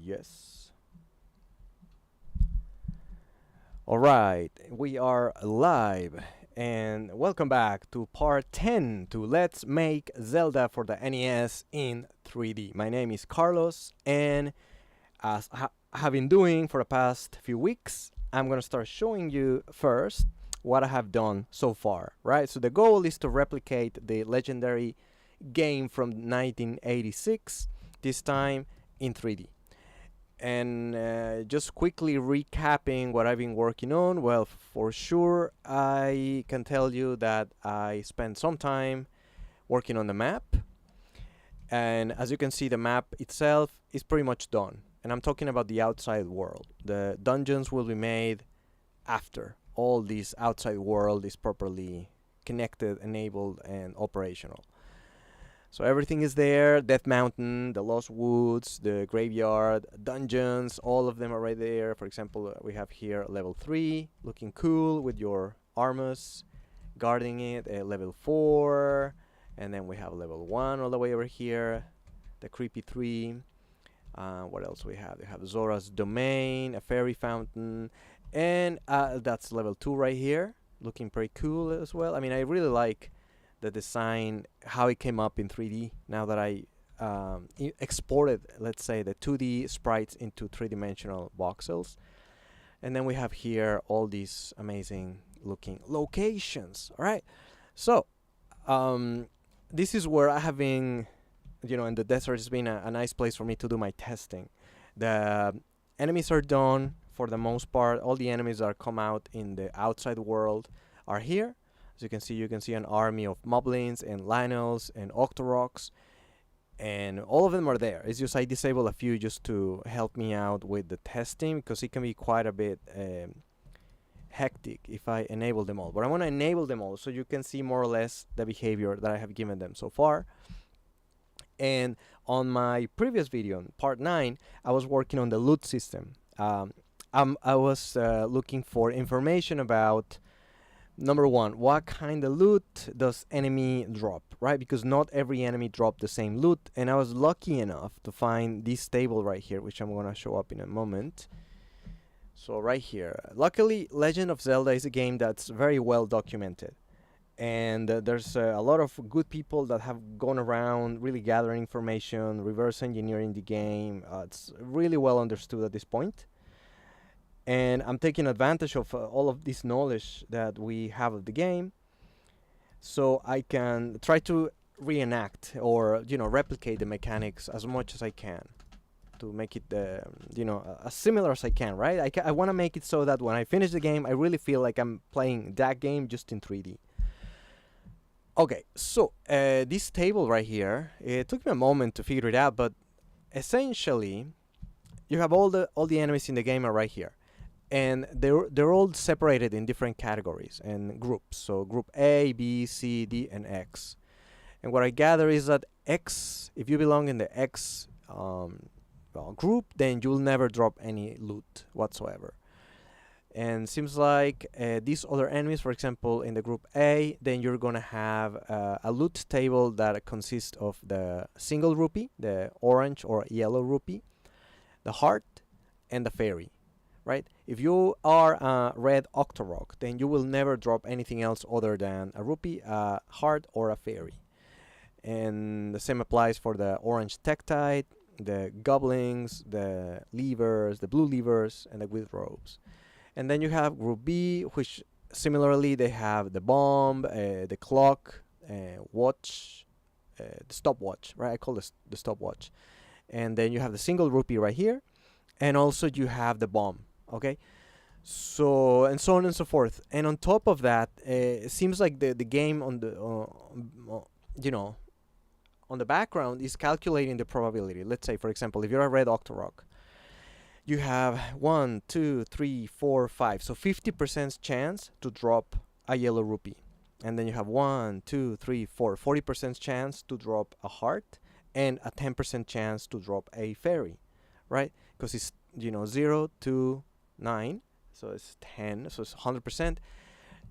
Yes. All right, we are live, and welcome back to part 10 to Let's Make Zelda for the NES in 3D. My name is Carlos, and as I have been doing for the past few weeks, I'm going to start showing you first what I have done so far, right? So the goal is to replicate the legendary game from 1986, this time in 3D. And just quickly recapping what I've been working on, well, for sure, I can tell you that I spent some time working on the map. And as you can see, the map itself is pretty much done. And I'm talking about the outside world. The dungeons will be made after all this outside world is properly connected, enabled, and operational. So everything is there: Death Mountain, the Lost Woods, the Graveyard, dungeons, all of them are right there. For example, we have here level 3, looking cool with your Armus guarding it, level 4, and then we have level 1 all the way over here, the Creepy 3. What else we have? We have Zora's Domain, a fairy fountain, and that's level 2 right here, looking pretty cool as well. I mean, I really like the design, how it came up in 3D, now that I exported, let's say, the 2D sprites into three-dimensional voxels. And then we have here all these amazing looking locations. All right, so this is where I have been, in the desert. It's been a nice place for me to do my testing. The enemies are done for the most part. All the enemies that come out in the outside world are here. As you can see an army of moblins and Lynels and Octoroks, and all of them are there. It's just I disable a few just to help me out with the testing, because it can be quite a bit hectic if I enable them all. But I want to enable them all so you can see more or less the behavior that I have given them so far. And on my previous video, part 9, I was working on the loot system. I was looking for information about, number 1, what kind of loot does enemy drop, right? Because not every enemy dropped the same loot, and I was lucky enough to find this table right here, which I'm going to show up in a moment. So right here, luckily, Legend of Zelda is a game that's very well documented, and there's a lot of good people that have gone around really gathering information, reverse engineering the game. It's really well understood at this point. And I'm taking advantage of all of this knowledge that we have of the game, so I can try to reenact or replicate the mechanics as much as I can to make it as similar as I can, right? I want to make it so that when I finish the game, I really feel like I'm playing that game just in 3D. Okay, so this table right here, it took me a moment to figure it out, but essentially you have all the enemies in the game are right here. And they're all separated in different categories and groups. So group A, B, C, D, and X. And what I gather is that X, if you belong in the X group, then you'll never drop any loot whatsoever. And seems like these other enemies, for example, in the group A, then you're gonna have a loot table that consists of the single rupee, the orange or yellow rupee, the heart, and the fairy. Right? If you are a red Octorok, then you will never drop anything else other than a rupee, a heart, or a fairy. And the same applies for the orange Tektite, the goblins, the levers, the blue levers, and the with robes. And then you have group B, which similarly they have the bomb, the clock, watch, the stopwatch, right? I call this the stopwatch. And then you have the single rupee right here, and also you have the bomb. Okay, so and so on and so forth. And on top of that, it seems like the game on the on the background is calculating the probability. Let's say, for example, if you're a red Octorok, you have 1, 2, 3, 4, 5, so 50% chance to drop a yellow rupee. And then you have 1, 2, 3, 4, 40% chance to drop a heart, and a 10% chance to drop a fairy, right? Because it's 0 to 9, so it's 10, so it's 100%.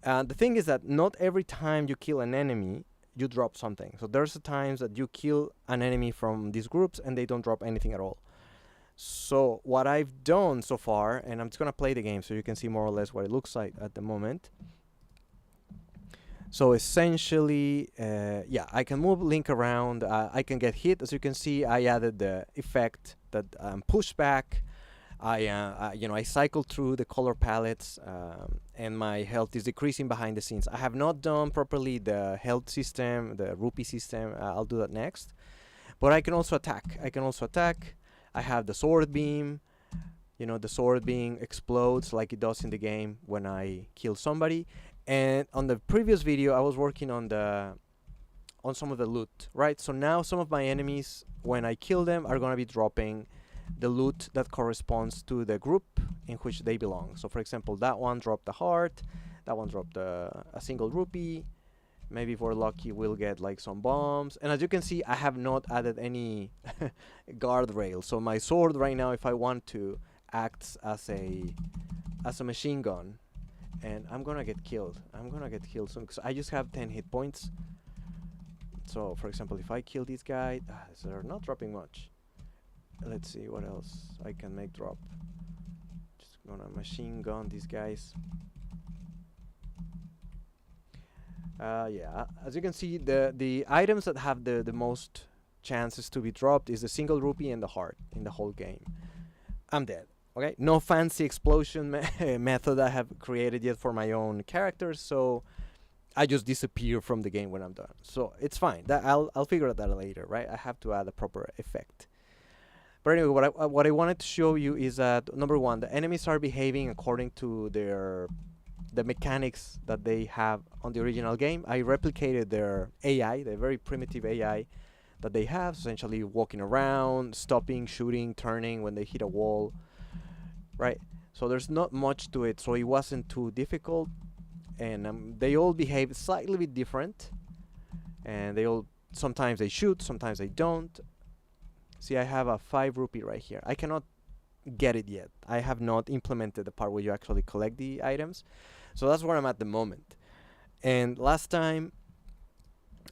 The thing is that not every time you kill an enemy you drop something. So there's times that you kill an enemy from these groups and they don't drop anything at all. So what I've done so far, and I'm just gonna play the game so you can see more or less what it looks like at the moment. So essentially, yeah, I can move Link around. I can get hit. As you can see, I added the effect that push back. I cycle through the color palettes, and my health is decreasing behind the scenes. I have not done properly the health system, the rupee system. I'll do that next. But I can also attack. I have the sword beam. The sword beam explodes like it does in the game when I kill somebody. And on the previous video, I was working on some of the loot, right? So now some of my enemies, when I kill them, are gonna be dropping the loot that corresponds to the group in which they belong. So for example, that one dropped the heart, that one dropped a single rupee. Maybe if we're lucky, we'll get like some bombs. And as you can see, I have not added any guardrail. So my sword right now, if I want to, acts as a machine gun. And I'm gonna get killed. Soon because I just have 10 hit points. So for example, if I kill this guy, they're not dropping much. Let's see what else I can make drop. Just gonna machine gun these guys. Yeah, as you can see, the items that have the most chances to be dropped is the single rupee and the heart in the whole game. I'm dead. Okay, no fancy explosion method I have created yet for my own characters, so I just disappear from the game when I'm done. So it's fine. That I'll figure that later, right? I have to add a proper effect. But anyway, what I wanted to show you is that number one, the enemies are behaving according to the mechanics that they have on the original game. I replicated their AI, the very primitive AI that they have, essentially walking around, stopping, shooting, turning when they hit a wall, right? So there's not much to it, so it wasn't too difficult, and they all behave slightly bit different, and sometimes they shoot, sometimes they don't. See, I have a 5 rupee right here. I cannot get it yet. I have not implemented the part where you actually collect the items. So that's where I'm at the moment. And last time,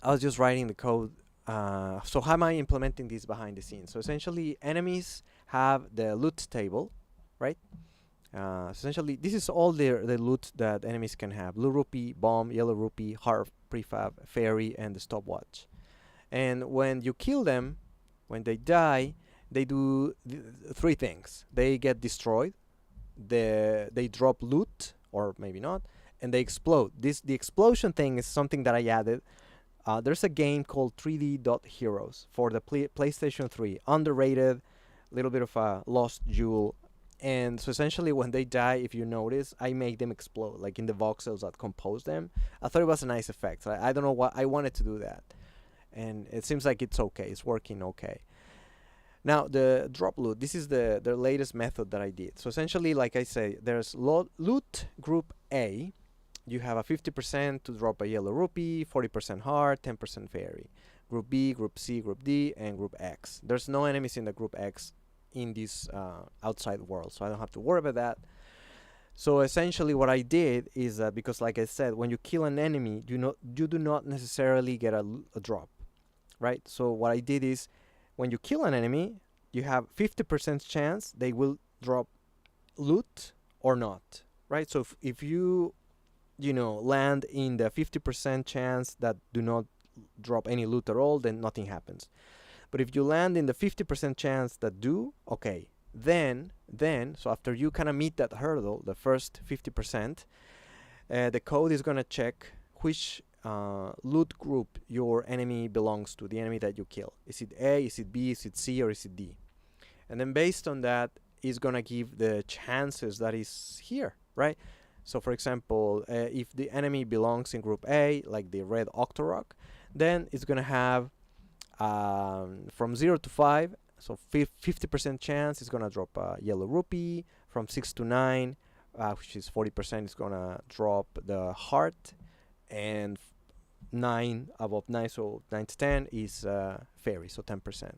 I was just writing the code. So how am I implementing this behind the scenes? So essentially, enemies have the loot table, right? Essentially, this is all the loot that enemies can have. Blue rupee, bomb, yellow rupee, heart, prefab, fairy, and the stopwatch. And when you kill them, when they die, they do 3 things. They get destroyed, they drop loot, or maybe not, and they explode. The explosion thing is something that I added. There's a game called 3D Heroes for the PlayStation 3. Underrated, little bit of a lost jewel. And so essentially when they die, if you notice, I make them explode, like in the voxels that compose them. I thought it was a nice effect. I don't know why I wanted to do that. And it seems like it's okay. It's working okay. Now, the drop loot, this is the latest method that I did. So essentially, like I say, there's loot group A. You have a 50% to drop a yellow rupee, 40% heart, 10% fairy. Group B, Group C, Group D, and Group X. There's no enemies in the Group X in this outside world, so I don't have to worry about that. So essentially what I did is that, because like I said, when you kill an enemy, you do not necessarily get a drop, right? So what I did is, when you kill an enemy, you have 50% chance they will drop loot or not, right? So if you land in the 50% chance that do not drop any loot at all, then nothing happens. But if you land in the 50% chance that do, okay, then so after you kind of meet that hurdle, the first 50%, the code is going to check which loot group your enemy belongs to, the enemy that you kill. Is it A, is it B, is it C, or is it D? And then based on that, is going to give the chances that is here, right? So for example, if the enemy belongs in group A, like the red Octorok, then it's going to have from 0 to 5, so 50% chance it's going to drop a yellow rupee. From 6 to 9, which is 40%, it's going to drop the heart. And 9 above 9, so 9 to 10 is fairy, so 10%.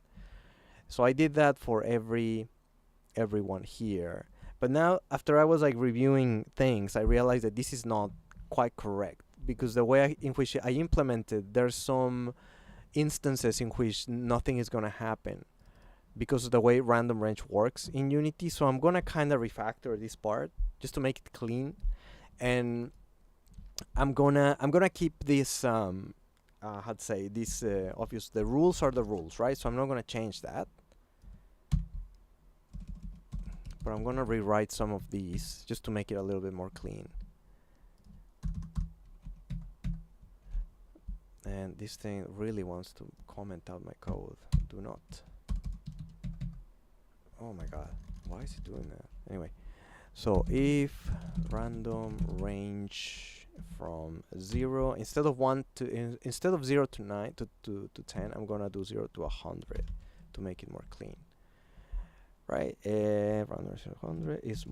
So I did that for everyone here. But now, after I was like reviewing things, I realized that this is not quite correct, because the way in which I implemented, there's some instances in which nothing is going to happen, because of the way random range works in Unity. So I'm gonna kind of refactor this part just to make it clean, and I'm gonna keep this how to say this obvious. The rules are the rules, right? So I'm not gonna change that, but I'm gonna rewrite some of these just to make it a little bit more clean. And this thing really wants to comment out my code. Do not. Oh my god, why is it doing that? Anyway, so if random range from 0, instead of 1 to instead of 0 to 9 to 10, I'm gonna do 0 to 100 to make it more clean, right? Random range 100 is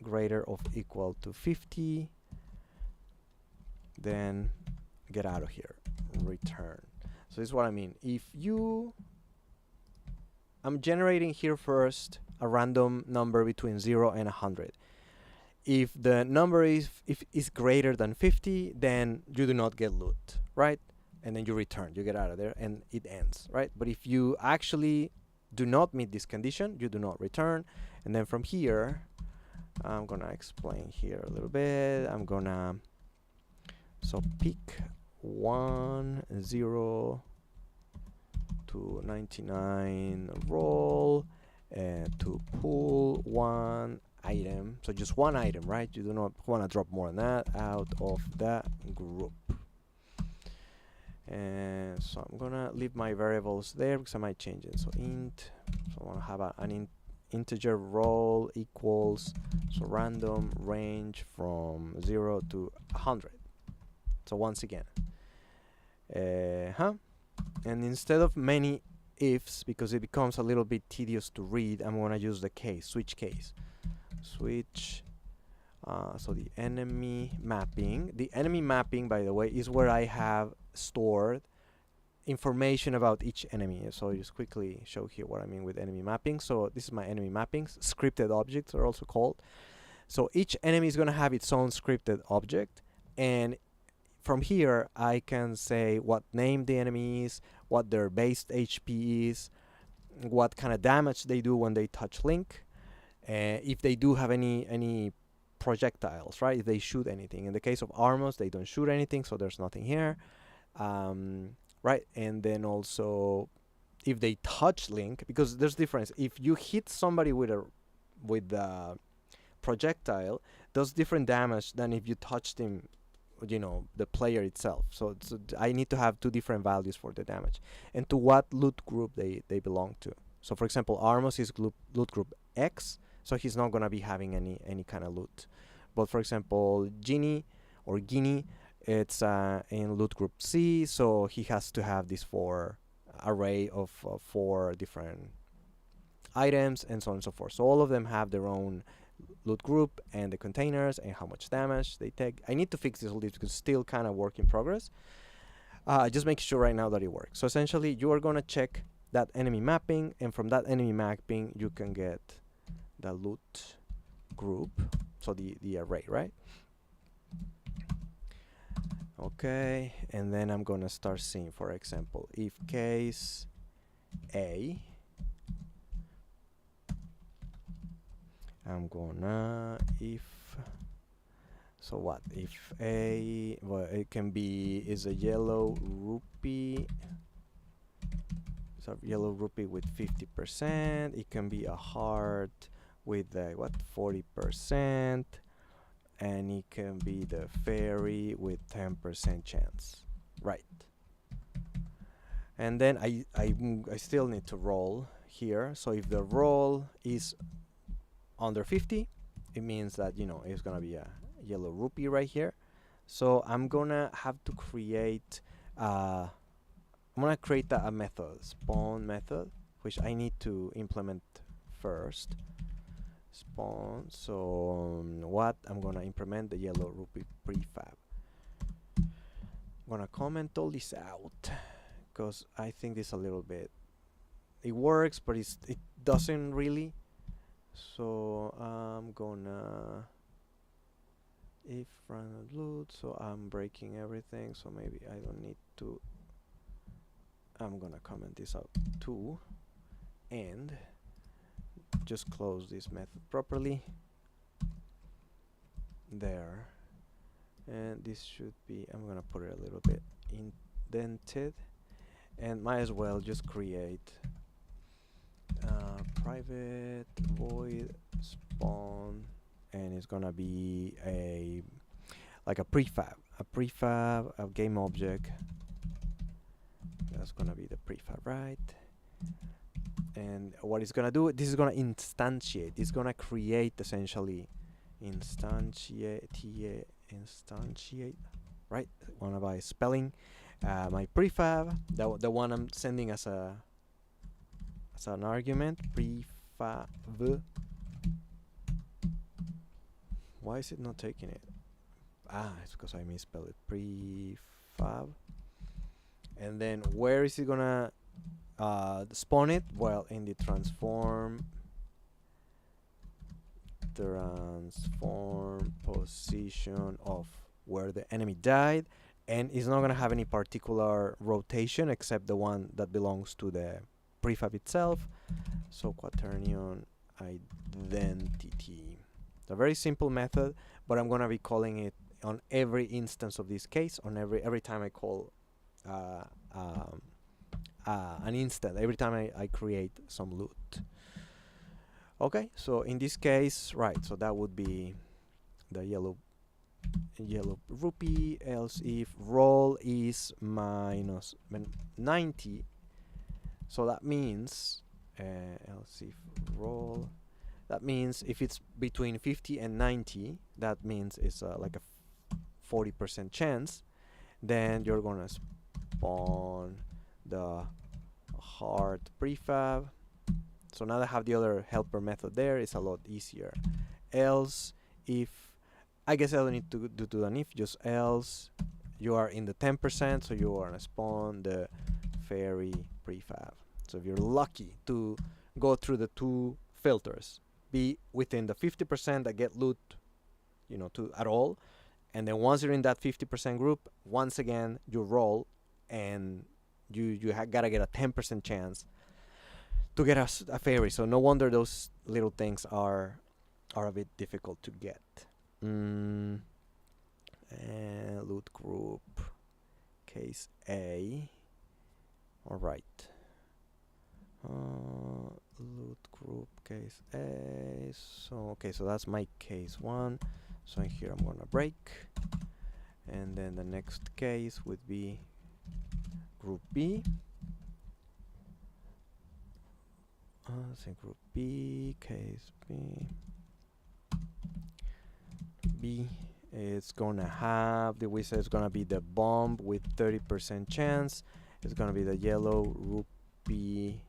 greater or equal to 50, then get out of here, return. So this is what I mean. If you, I'm generating here first a random number between 0 and 100. If the number is greater than 50, then you do not get loot, right? And then you return, you get out of there, and it ends, right? But if you actually do not meet this condition, you do not return. And then from here, I'm gonna explain here a little bit. I'm gonna pick 1, 0 to 99 roll to pull one item. So just one item, right? You do not want to drop more than that out of the group. And so I'm gonna leave my variables there because I might change it. So int, so I want to have an integer roll equals, so random range from 0 to 100. So once again, and instead of many ifs, because it becomes a little bit tedious to read, I'm gonna use the case, switch case. Switch, so the enemy mapping, by the way, is where I have stored information about each enemy. So I'll just quickly show here what I mean with enemy mapping. So this is my enemy mappings. Scripted objects are also called. So each enemy is gonna have its own scripted object, and from here I can say what name the enemy is, what their base HP is, what kind of damage they do when they touch Link, if they do have any projectiles, right? If they shoot anything. In the case of Armos, they don't shoot anything, so there's nothing here, right? And then also if they touch Link, because there's difference. If you hit somebody with a projectile, does different damage than if you touched him, you know, the player itself. So I need to have two different values for the damage and to what loot group they belong to. So for example, Armos is loot group X, so he's not gonna be having any kind of loot. But for example, Genie or Guinea, it's in loot group C, so he has to have this array of 4 different items and so on and so forth. So all of them have their own loot group and the containers and how much damage they take. I need to fix this a little because it's still kind of work in progress. Just make sure right now that it works. So essentially, you are gonna check that enemy mapping, and from that enemy mapping, you can get the loot group, so the array, right? Okay, and then I'm gonna start seeing, for example, if case A, I'm gonna so what if A, well, it can be is a yellow rupee, so yellow rupee with 50%. It can be a heart with 40%, and it can be the fairy with 10% chance, right? And then I still need to roll here. So if the roll is under 50, it means that, you know, it's gonna be a yellow rupee right here. So I'm gonna have to create I'm gonna create a method, spawn method, which I need to implement first. Spawn, so what I'm gonna implement the yellow rupee prefab. I'm gonna comment all this out because I think this a little bit, it works, but it doesn't really. So I'm gonna if random loot, so I'm breaking everything, so maybe I don't need to. I'm gonna comment this out too. and just close this method properly there, and this should be, I'm gonna put it a little bit indented, and might as well just create private void spawn, and it's gonna be a like a prefab, a game object. That's gonna be the prefab, right? And what it's gonna do, this is gonna instantiate, it's gonna create essentially instantiate, right? One of my spelling, my prefab, the one I'm sending as an argument, prefab. Why is it not taking it? It's because I misspelled it. Prefab. And then where is it gonna spawn it? Well, in the transform position of where the enemy died, and it's not gonna have any particular rotation except the one that belongs to the prefab itself. So quaternion identity. It's a very simple method, but I'm gonna be calling it on every instance of this case, on every time I call an instant, every time I create some loot. Okay, so in this case, right, so that would be the yellow rupee, else if roll is minus 90, so that means else if roll, that means if it's between 50 and 90, that means it's like a 40% chance, then you're gonna spawn the hard prefab. So now that I have the other helper method there, it's a lot easier. Else if, I guess I don't need to do an if, just else you are in the 10%, so you are gonna spawn the fairy prefab. So if you're lucky to go through the two filters, be within the 50% that get loot, you know, at all, and then once you're in that 50% group, once again you roll, and you gotta get a 10% chance to get a fairy. So no wonder those little things are a bit difficult to get. And loot group case A. All right. Loot group case A. So okay, so that's my case 1. So in here I'm gonna break, and then the next case would be group B. Say group B, case B. It's gonna have, the wizard is gonna be the bomb with 30% chance. It's gonna be the yellow rupee.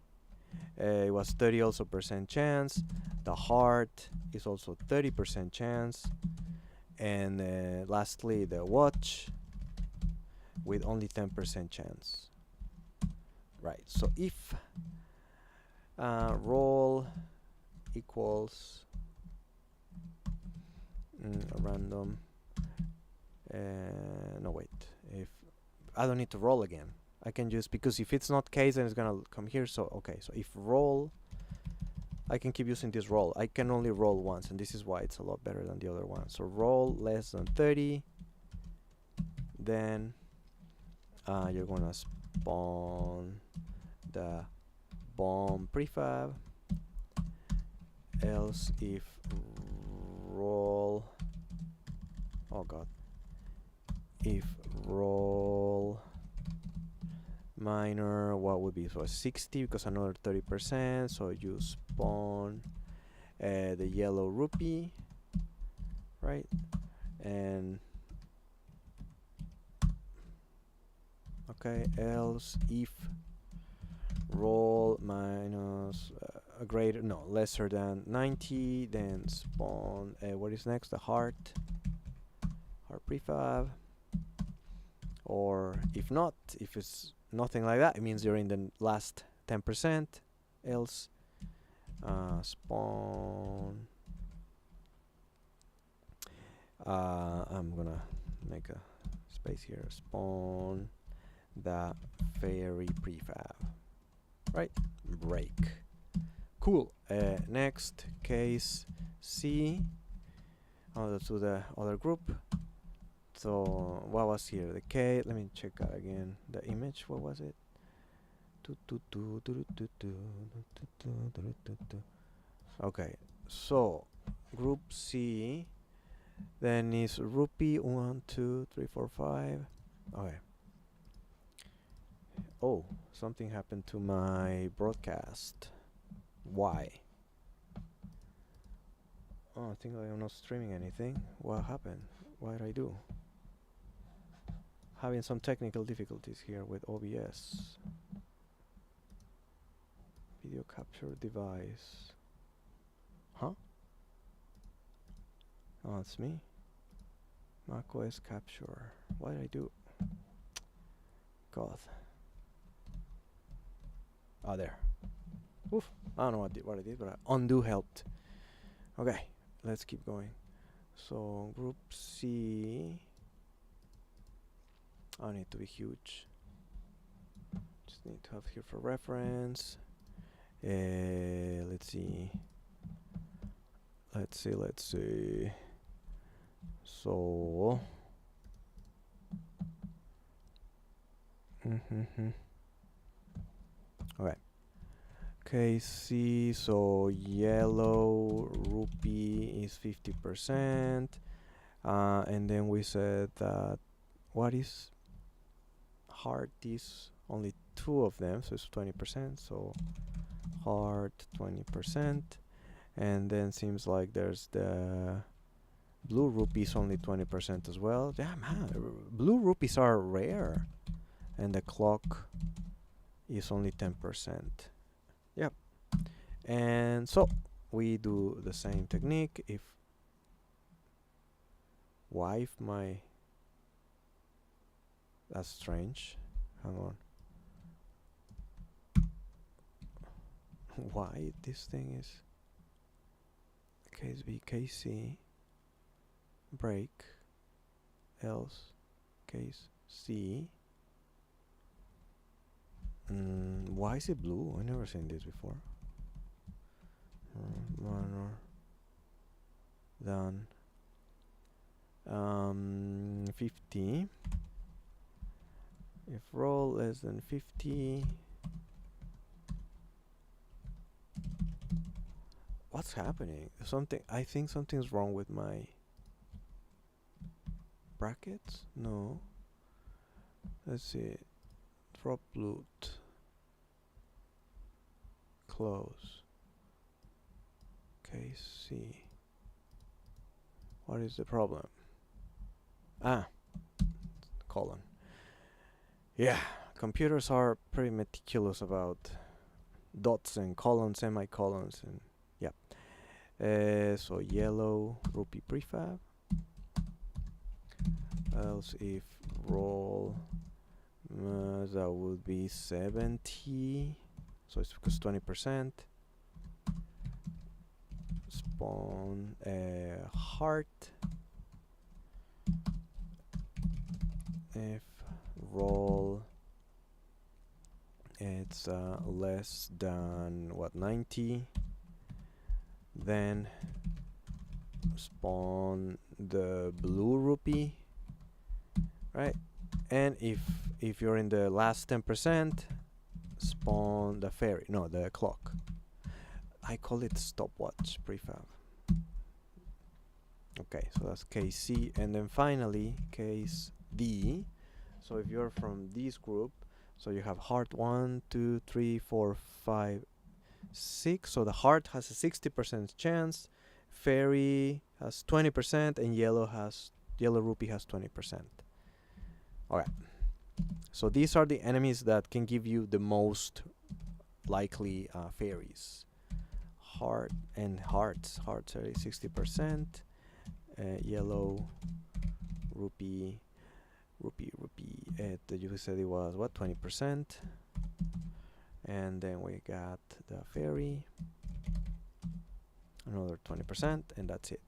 It was 30 also percent chance. The heart is also 30% chance. And lastly, the watch with only 10% chance. Right, so if roll equals random, no wait, if I don't need to roll again, I can just, because if it's not case, then it's gonna come here. So okay, so if roll, I can keep using this roll. I can only roll once, and this is why it's a lot better than the other one. So roll less than 30, then you're gonna spawn the bomb prefab. Else if roll, oh god, if roll minor, what would be, so 60, because another 30%, so you spawn the yellow rupee, right? And okay, else if roll minus a greater, no, lesser than 90, then spawn what is next, the heart prefab. Or if not, if it's nothing like that, it means you're in the last 10%. Else spawn, I'm gonna make a space here, spawn the fairy prefab, right? Break. Cool. Next, case C. Oh, let's do the other group. So what was here? The K. Let me check out again the image. What was it? Okay, so group C then is rupee 1, 2, 3, 4, 5. Okay. Oh, something happened to my broadcast. Why? Oh, I think I'm not streaming anything. What happened? What did I do? Having some technical difficulties here with OBS. Video capture device. Huh? Oh, it's me. macOS capture. What did I do? God. Oh, there. Oof. I don't know what I did, but undo helped. Okay, let's keep going. So group C. I need to be huge. Just need to have here for reference. Let's see. So. Okay. KC, so yellow rupee is 50%. And then we said that what is heart is only 2 of them, so it's 20%. So heart 20%. And then seems like there's the blue rupees only 20% as well. Yeah, man, blue rupees are rare. And the clock is only 10%. Yep. And so we do the same technique. If my that's strange. Hang on. Why this thing is case B, case C, break, else, case C. Why is it blue? I never seen this before. Minor than 50. If roll less than 50. What's happening? I think something's wrong with my brackets. No. Let's see. Drop loot. Close. Case C. What is the problem? Colon. Yeah, computers are pretty meticulous about dots and colons, semicolons, and yeah. So yellow rupee prefab. Else if roll, that would be 70. So it's because 20%. Spawn heart. If roll it's less than 90, then spawn the blue rupee, right? And if you're in the last 10%, spawn the fairy, no, the clock. I call it stopwatch prefab. Okay, so that's case C, and then finally case D. So if you're from this group, so you have heart 1, 2, 3, 4, 5, 6. So the heart has a 60% chance, fairy has 20%, and yellow rupee has 20%. Okay. So these are the enemies that can give you the most likely fairies. Heart and hearts. Hearts are 60%. Yellow rupee. You said it was what, 20%? And then we got the fairy, another 20%, and that's it.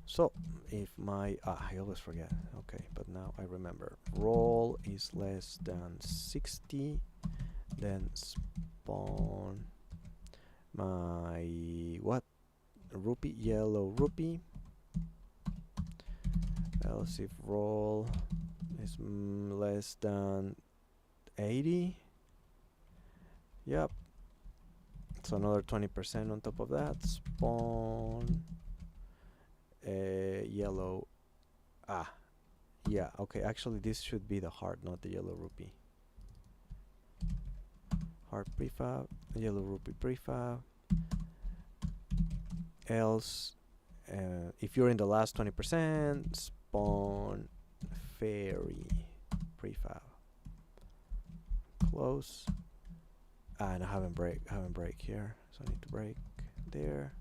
So if my I always forget. Okay, but now I remember. Roll is less than 60, then spawn my what rupee, yellow rupee. Else if roll is less than 80. Yep. So another 20% on top of that. Spawn yellow. Ah, yeah. Okay, actually this should be the heart, not the yellow rupee. Heart prefab, yellow rupee prefab. Else, if you're in the last 20%, spawn fairy prefab. Close. And I haven't break here, so I need to break there,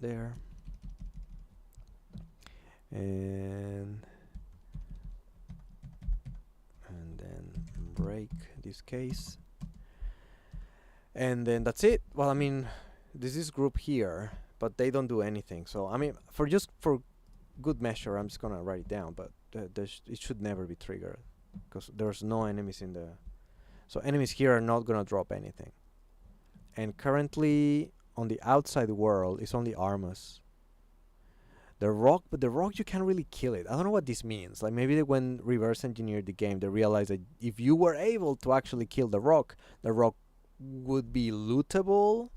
there, and then break this case, and then that's it. Well, I mean, this is group here, but they don't do anything. So I mean, for good measure, I'm just gonna write it down. But it should never be triggered because there's no enemies in the. So enemies here are not gonna drop anything. And currently on the outside world is only Armas. The rock, but the rock you can't really kill it. I don't know what this means. Like maybe when reverse engineered the game, they realized that if you were able to actually kill the rock would be lootable.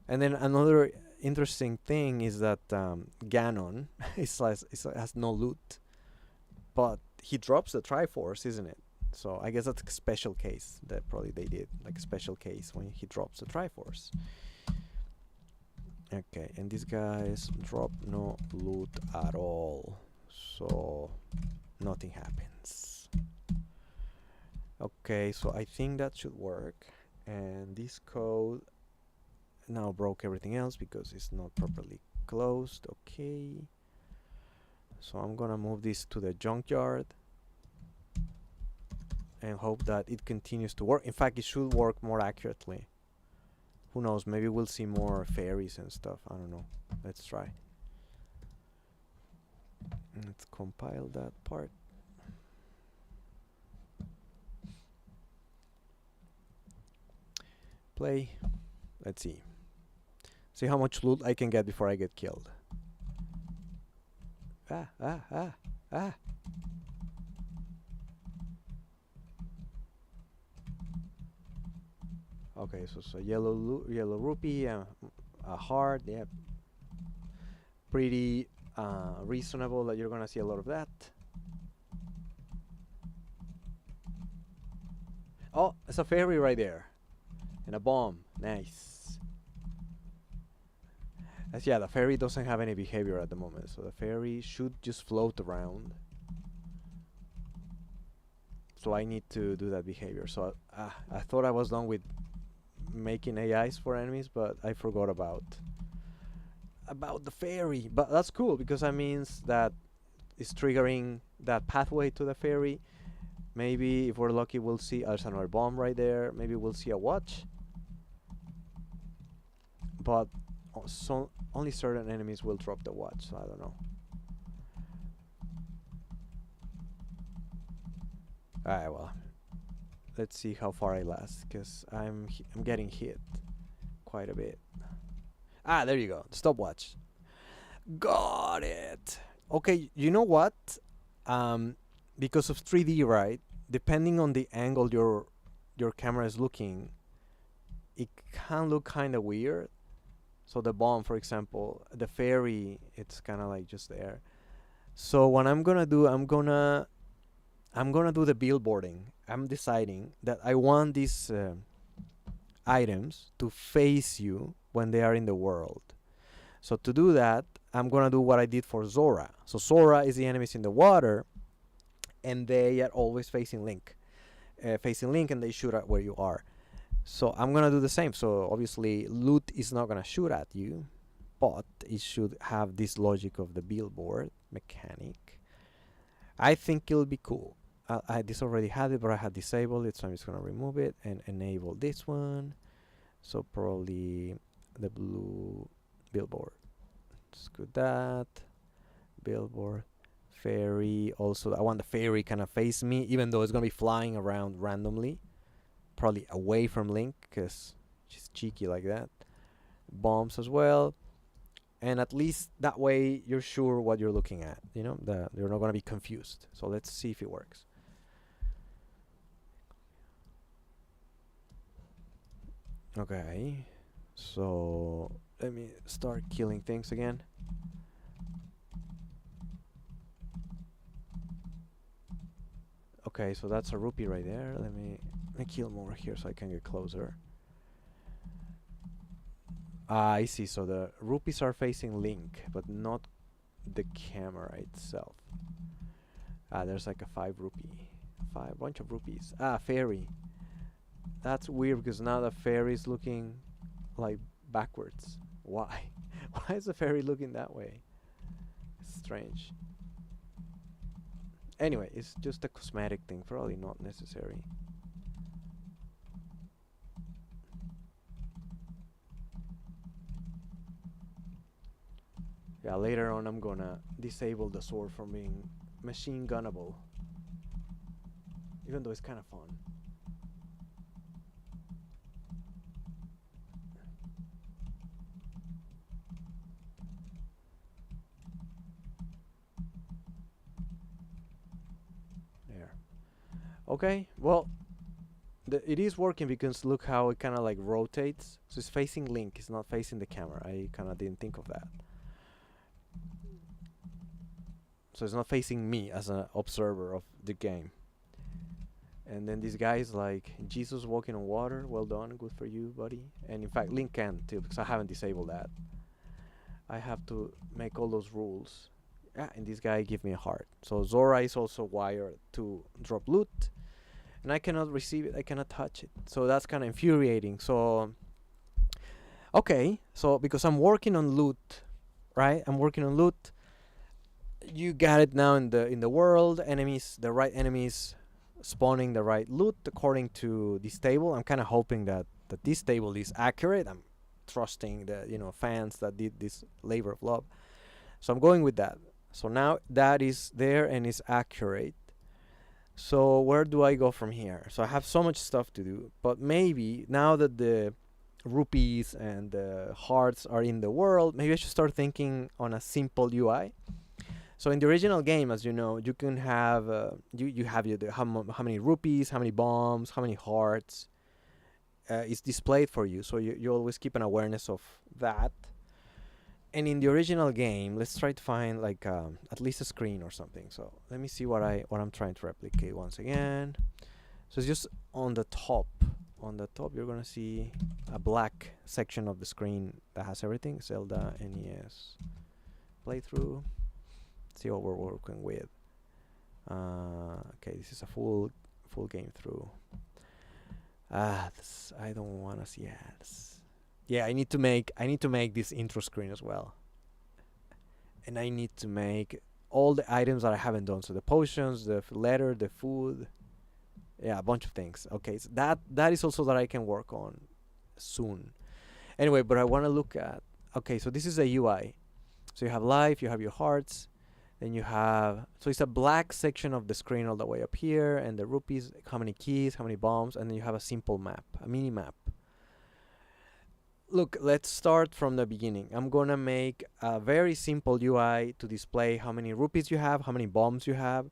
And then another interesting thing is that Ganon has no loot, but he drops the Triforce, isn't it? So I guess that's a special case that probably they did, like a special case when he drops the Triforce. Okay, and these guys drop no loot at all, so nothing happens. Okay, so I think that should work. And this code now broke everything else because it's not properly closed. Okay, so I'm gonna move this to the junkyard and hope that it continues to work. In fact, it should work more accurately. Who knows, maybe we'll see more fairies and stuff. I don't know. Let's try. Let's compile that part. Play. Let's see. See how much loot I can get before I get killed. Ah. Okay, so yellow rupee, a heart, yeah. Pretty reasonable that you're gonna see a lot of that. Oh, it's a fairy right there. And a bomb. Nice. Yeah, the fairy doesn't have any behavior at the moment, so the fairy should just float around. So I need to do that behavior. So I thought I was done with making AIs for enemies, but I forgot about the fairy. But that's cool because that means that it's triggering that pathway to the fairy. Maybe if we're lucky, we'll see there's another bomb right there. Maybe we'll see a watch. But so only certain enemies will drop the watch, so I don't know. Alright, well, let's see how far I last, because I'm getting hit quite a bit. Ah, there you go, stopwatch. Got it. Okay, you know what? Because of 3D, right? Depending on the angle your camera is looking, it can look kind of weird. So the bomb, for example, the fairy, it's kind of like just there. So what I'm gonna do, I'm gonna do the billboarding. I'm deciding that I want these items to face you when they are in the world. So to do that, I'm gonna do what I did for Zora. So Zora is the enemies in the water, and they are always facing Link, and they shoot at where you are. So I'm gonna do the same. So obviously loot is not gonna shoot at you, but it should have this logic of the billboard mechanic. I think it'll be cool. This already had it, but I had disabled it, so I'm just gonna remove it and enable this one. So probably the blue billboard. Let's do that. Billboard. Fairy. Also, I want the fairy kind of face me, even though it's gonna be flying around randomly. probably away from Link because she's cheeky like that. Bombs as well, and at least that way you're sure what you're looking at. You know, you're not gonna be confused. So let's see if it works. Okay, so let me start killing things again. Okay, so that's a rupee right there. Let me kill more here so I can get closer. Ah, I see. So the rupees are facing Link, but not the camera itself. Ah, there's like a 5 rupee. Bunch of rupees. Ah, fairy. That's weird because now the fairy is looking like backwards. Why? Why is the fairy looking that way? It's strange. Anyway, it's just a cosmetic thing, probably not necessary. Yeah, later on I'm gonna disable the sword from being machine gunnable. Even though it's kind of fun. There. Okay, well, it is working because look how it kind of like rotates. So it's facing Link, it's not facing the camera. I kind of didn't think of that. So it's not facing me as an observer of the game. And then this guy is like, Jesus walking on water. Well done, good for you, buddy. And in fact, Link can too, because I haven't disabled that. I have to make all those rules. Yeah, and this guy give me a heart. So Zora is also wired to drop loot. And I cannot receive it, I cannot touch it. So that's kind of infuriating. So, okay, so because I'm working on loot, right? I'm working on loot. You got it now in the world. Enemies, the right enemies spawning the right loot according to this table. I'm kind of hoping that this table is accurate. I'm trusting the fans that did this labor of love. So I'm going with that. So now that is there and is accurate. So where do I go from here? So I have so much stuff to do, but maybe now that the rupees and the hearts are in the world, maybe I should start thinking on a simple UI. So in the original game, as you know, you can have you have how many rupees, how many bombs, how many hearts. It's displayed for you, so you always keep an awareness of that. And in the original game, let's try to find like at least a screen or something. So let me see what I'm trying to replicate once again. So it's just on the top. On the top, you're gonna see a black section of the screen that has everything. Zelda NES playthrough. See what we're working with. Okay, this is a full game through. I don't want to see ads. Yeah, I need to make this intro screen as well, and I need to make all the items that I haven't done. So the potions, the letter, the food, yeah, a bunch of things. Okay, so that is also that I can work on soon. Anyway, but I want to look at. Okay, so this is a UI. So you have life, you have your hearts, then you have. So it's a black section of the screen all the way up here, and the rupees, how many keys, how many bombs, and then you have a simple map, a mini map. Look, let's start from the beginning. I'm gonna make a very simple UI to display how many rupees you have, how many bombs you have,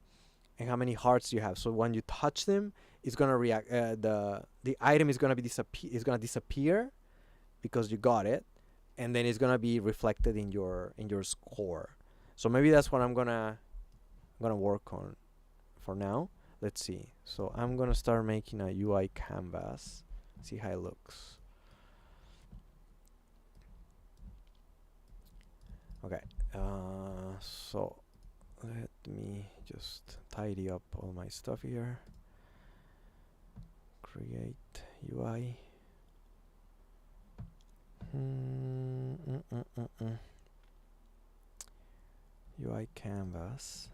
and how many hearts you have. So when you touch them, it's gonna react. The item is gonna disappear because you got it, and then it's gonna be reflected in your score. So maybe that's what I'm gonna work on for now. Let's see. So I'm gonna start making a UI canvas. See how it looks. Okay, so let me just tidy up all my stuff here. Create UI. UI canvas.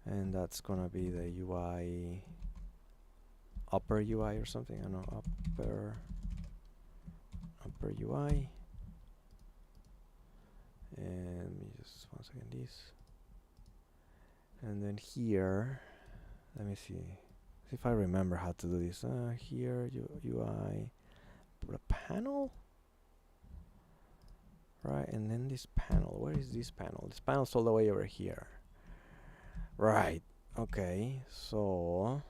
And that's gonna be the UI, upper UI or something. I don't know, upper UI. And just 1 second, this. And then here, Let me see. See if I remember how to do this. Here, UI, put a panel, right? And then this panel. Where is this panel? This panel's all the way over here. Right. Okay. So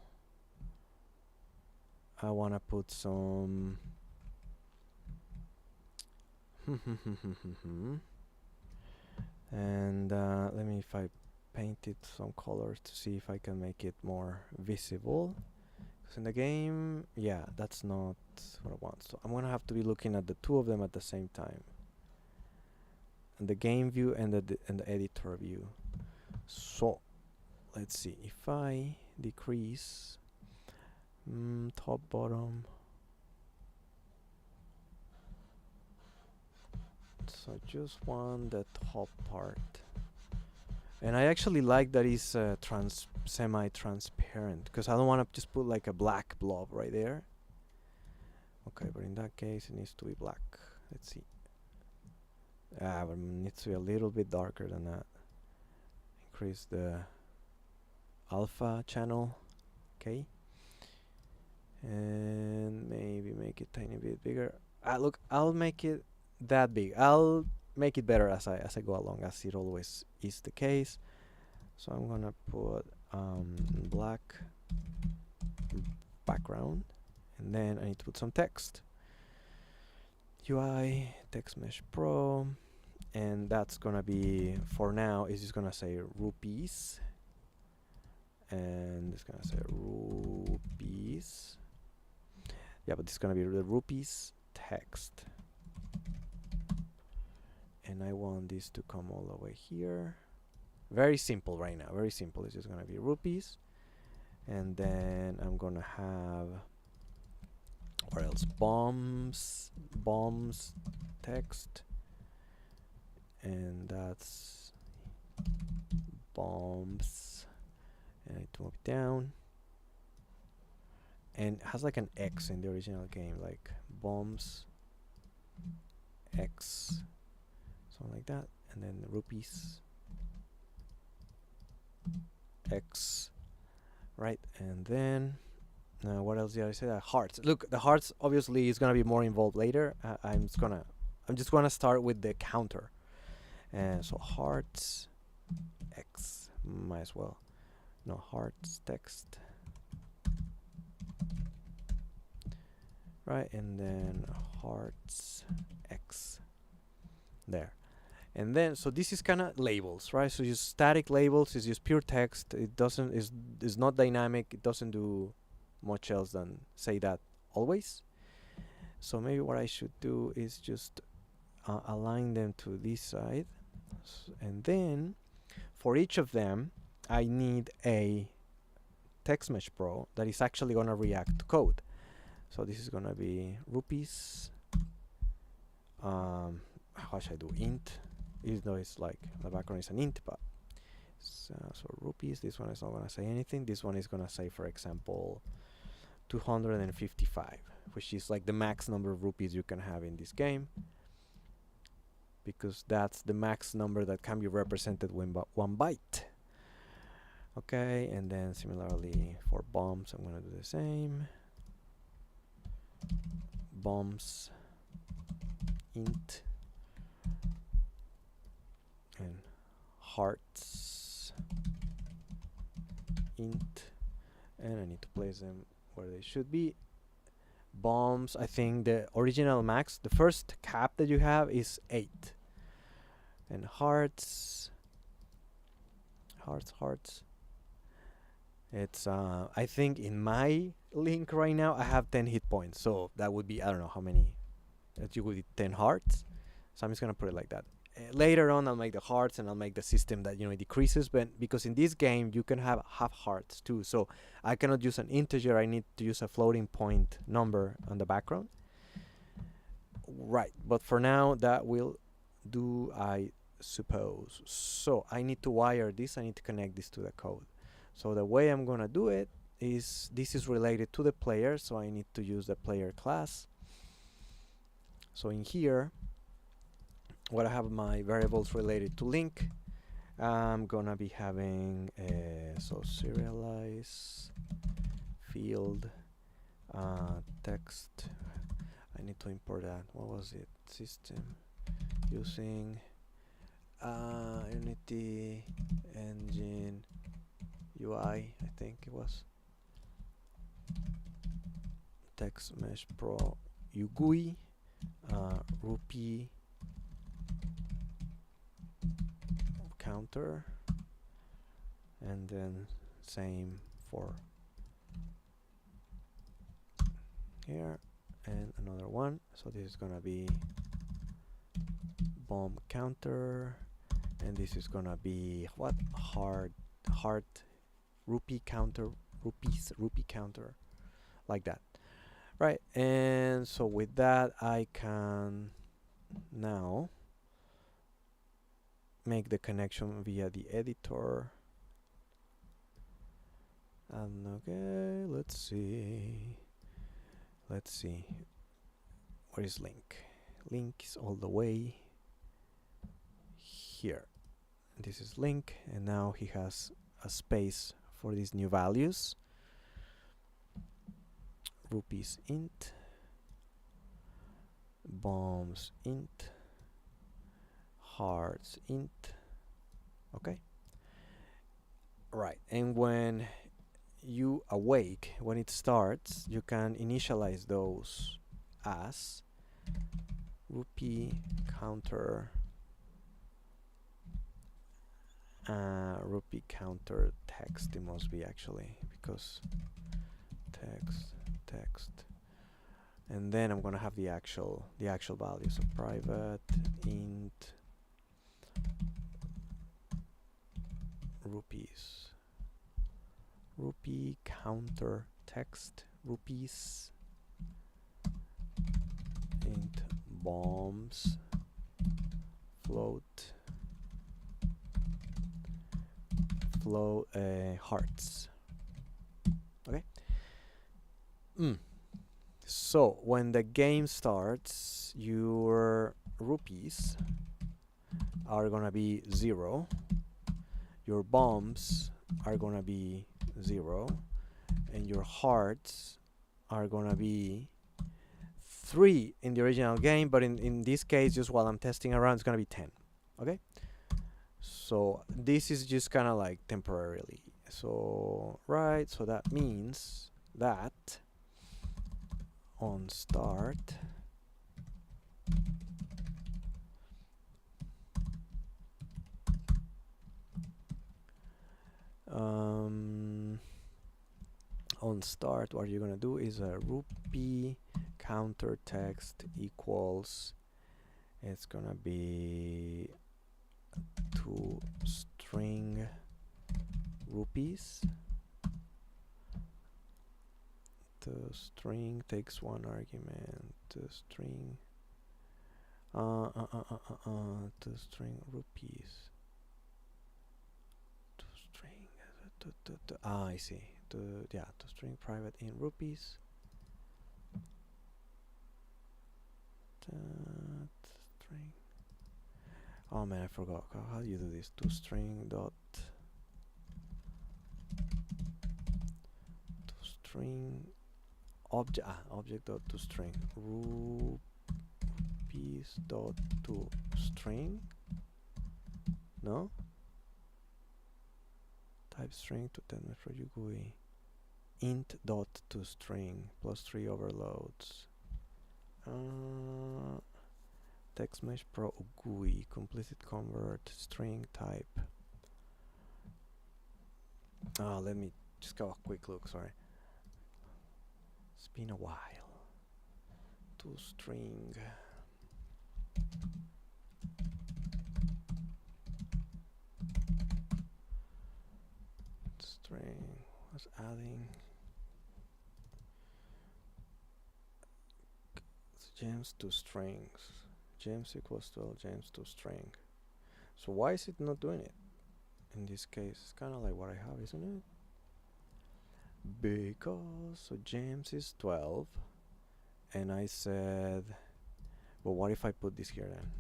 I wanna put some. And let me, if I paint it some colors to see if I can make it more visible. Because in the game, yeah, that's not what I want. So I'm gonna have to be looking at the two of them at the same time. And the game view and the editor view. So let's see, if I decrease top, bottom. So just want the top part. And I actually like that it's semi-transparent, because I don't want to just put like a black blob right there. Okay, but in that case it needs to be black. Let's see. But it needs to be a little bit darker than that. Increase the alpha channel. Okay. And maybe make it tiny bit bigger. Look, I'll make it that big. I'll make it better as I go along, as it always is the case. So I'm gonna put black background, and then I need to put some text. UI text mesh pro, and that's gonna be, for now, is just gonna say rupees, and it's gonna say rupees. Yeah, but it's gonna be the rupees text. And I want this to come all the way here. Very simple right now, very simple. It's just gonna be rupees. And then I'm gonna have, or else, bombs text. And that's bombs. And I need to move it down. And it has like an X in the original game, like bombs X. Something like that, and then rupees X, right? And then what else did I say? Hearts. Look, the hearts obviously is gonna be more involved later. I'm just gonna start with the counter, and so hearts X, might as well. No, hearts text, right? And then hearts X there. And then, so this is kind of labels, right? So just static labels, is just pure text. It doesn't, is not dynamic. It doesn't do much else than say that always. So maybe what I should do is just align them to this side. And then for each of them, I need a text mesh pro that is actually gonna react to code. So this is gonna be rupees. How should I do? Int. Even though it's like the background is an int, but so rupees, this one is not gonna say anything. This one is gonna say, for example, 255, which is like the max number of rupees you can have in this game, because that's the max number that can be represented with one byte. Okay, and then similarly for bombs, I'm gonna do the same. Bombs int, and hearts int, and I need to place them where they should be. Bombs, I think the original max, the first cap that you have is 8. And hearts, it's I think in my link right now I have 10 hit points, so that would be, I don't know how many that you would be, 10 hearts. So I'm just gonna put it like that. Later on I'll make the hearts, and I'll make the system that, it decreases, but because in this game you can have half hearts too, so I cannot use an integer. I need to use a floating point number on the background, right? But for now that will do, I suppose. So I need to wire this. I need to connect this to the code. So the way I'm gonna do it is, this is related to the player, so I need to use the player class. So in here, what I have my variables related to link, I'm gonna be having so serialize field text. I need to import that. What was it? System using Unity Engine UI, I think it was. Text Mesh Pro UGUI rupee counter, and then same for here, and another one. So this is gonna be bomb counter, and this is gonna be what? Heart rupee counter, rupee counter, like that, right? And so with that I can now make the connection via the editor. And okay, let's see, where is link? Link is all the way here. This is link, and now he has a space for these new values. Rupees int, bombs int, hearts int. Okay, right. And when you awake, when it starts, you can initialize those as rupee counter, rupee counter text. It must be actually, because text, and then I'm gonna have the actual values of private int rupees, rupee counter text rupees, int bombs float hearts. Okay. So when the game starts, your rupees are gonna be 0, your bombs are gonna be 0, and your hearts are gonna be 3 in the original game, but in this case, just while I'm testing around, it's gonna be 10. Okay, so this is just kind of like temporarily. So right, so that means that on start what you're gonna do is a rupee counter text equals, it's gonna be to string rupees. The string takes one argument. The string to string rupees. To string I see. To string private in rupees. String. Oh man, I forgot. How do you do this? To string dot to string object dot to string rupees dot to string. No. Type string to 10 for GUI. Int dot to string +3 overloads. Text Mesh Pro GUI completed convert string type. Let me just go a quick look. Sorry, it's been a while. To string. String was adding gems to strings. Gems equals 12 gems to string. So why is it not doing it? In this case, it's kind of like what I have, isn't it? Because so gems is 12, and I said, well, what if I put this here then?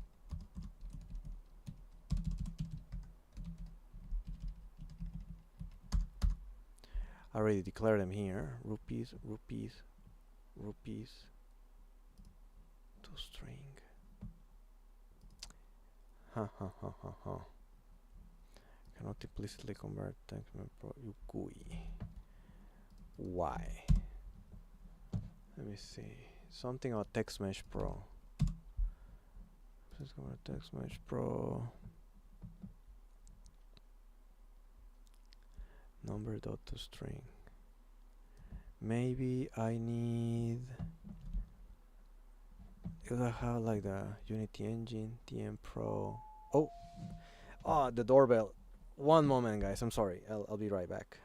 I already declared them here. Rupees, rupees, rupees to string. Ha ha ha ha ha. Cannot implicitly convert text pro Yukui. Why? Let me see. Something about text mesh pro. Please convert text mesh pro. Number dot to string. Maybe I need. I have like the Unity engine, TM Pro. Oh, oh, the doorbell. One moment, guys. I'm sorry. I'll be right back.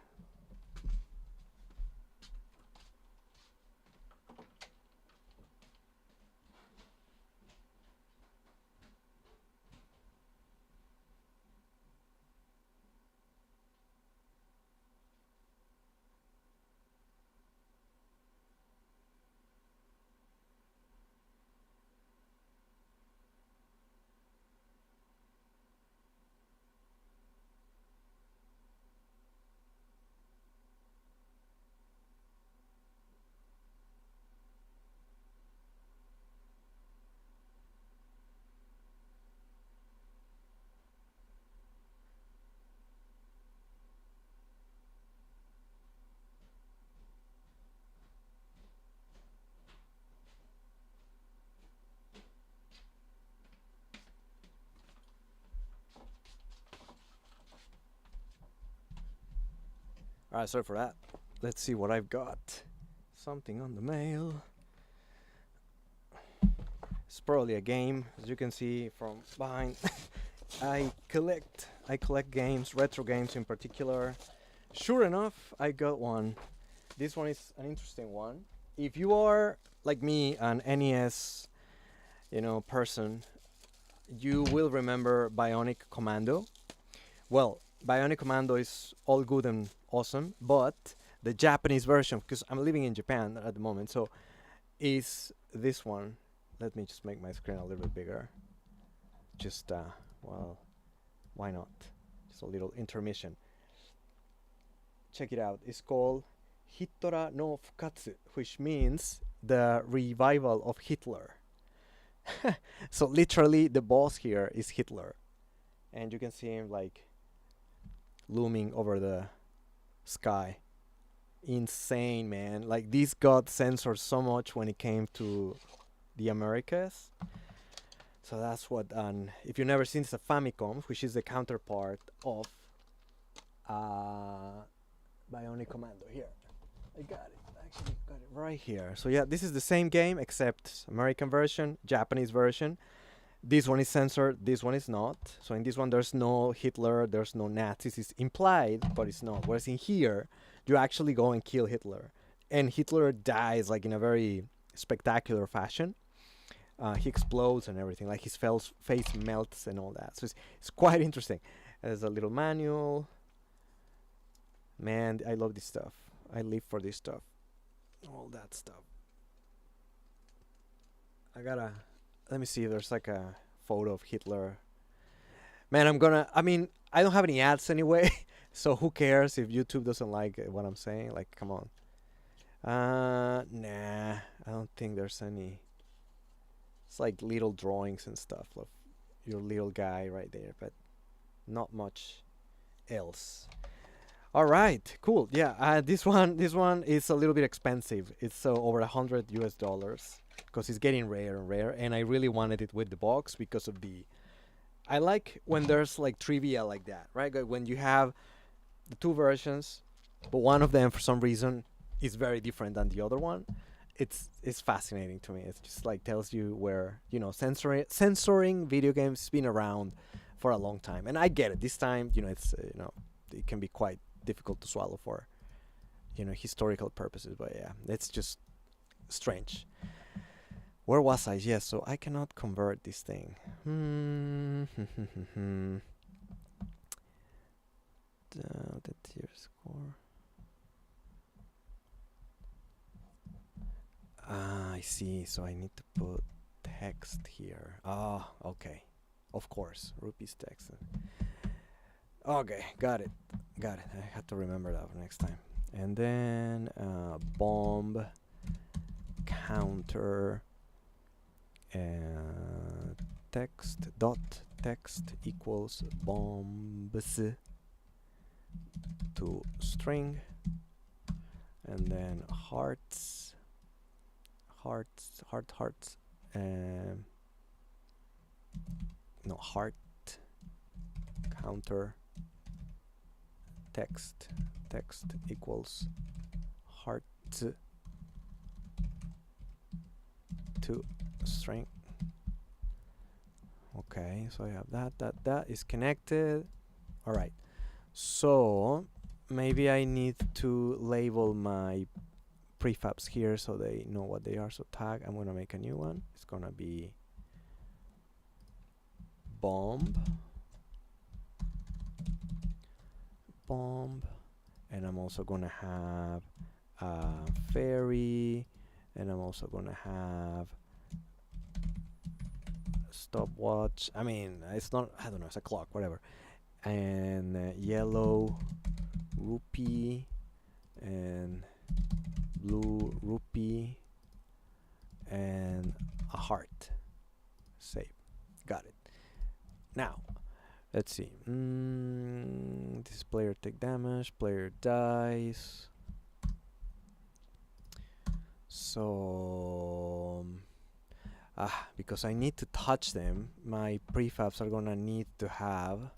Alright, sorry for that. Let's see what I've got. Something on the mail. It's probably a game, as you can see from behind. I collect games, retro games in particular. Sure enough, I got one. This one is an interesting one. If you are like me, an NES, person, you will remember Bionic Commando. Well, Bionic Commando is all good and awesome, but the Japanese version, because I'm living in Japan at the moment, so is this one. Let me just make my screen a little bit bigger. Just, well, why not? Just a little intermission. Check it out. It's called Hittora no Fukatsu, which means the revival of Hitler. So literally the boss here is Hitler. And you can see him like looming over the sky. Insane, man. Like this got censored so much when it came to the Americas. So that's what, if you've never seen, it's a Famicom, which is the counterpart of Bionic Commando. Here, I got it. Actually, got it right here. So yeah, this is the same game except American version, Japanese version. This one is censored. This one is not. So in this one, there's no Hitler. There's no Nazis. It's implied, but it's not. Whereas in here, you actually go and kill Hitler, and Hitler dies like in a very spectacular fashion. He explodes and everything, like his face melts and all that. So it's quite interesting. There's a little manual. Man, I love this stuff. I live for this stuff. All that stuff. Let me see if there's like a photo of Hitler. Man, I don't have any ads anyway, so who cares if YouTube doesn't like what I'm saying? Like, come on. Nah, I don't think there's any. It's like little drawings and stuff of your little guy right there, but not much else. All right, cool. Yeah, this one is a little bit expensive. It's over $100 because it's getting rare and rare, and I really wanted it with the box because of the. I like when there's like trivia like that, right? When you have the two versions, but one of them for some reason is very different than the other one. It's fascinating to me. It's just like tells you where censoring video games has been around for a long time, and I get it. This time, it's it can be quite difficult to swallow for historical purposes, but yeah, it's just strange. Where was I? Yes, so I cannot convert this thing. The tier score. I see. So I need to put text here. Ah, okay. Of course, rupees text. Okay, got it. I have to remember that for next time. and then bomb counter text equals bombs to string, and then hearts, no, heart counter text equals heart to string. Okay, so I have that is connected. All right, so maybe I need to label my prefabs here so they know what they are. So tag, I'm gonna make a new one. It's gonna be bomb, and I'm also gonna have fairy, and I'm also gonna have stopwatch. I mean, it's not, I don't know, it's a clock, whatever. And yellow rupee and blue rupee and a heart. Save. Got it. Now, let's see. This player take damage, player dies. So because I need to touch them, my prefabs are gonna need to have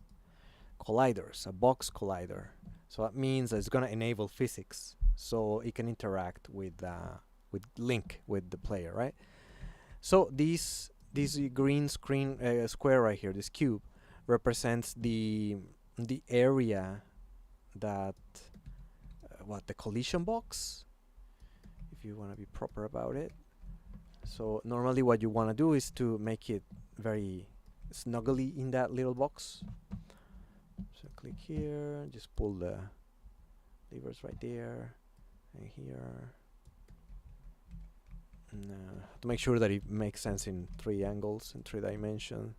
colliders, a box collider. So that means it's gonna enable physics, so it can interact with Link, with the player, right? So this green screen square right here, this cube, represents the area that the collision box, if you want to be proper about it. So normally what you want to do is to make it very snuggly in that little box. So click here, just pull the levers right there and here, and, to make sure that it makes sense in 3 angles, in 3 dimensions.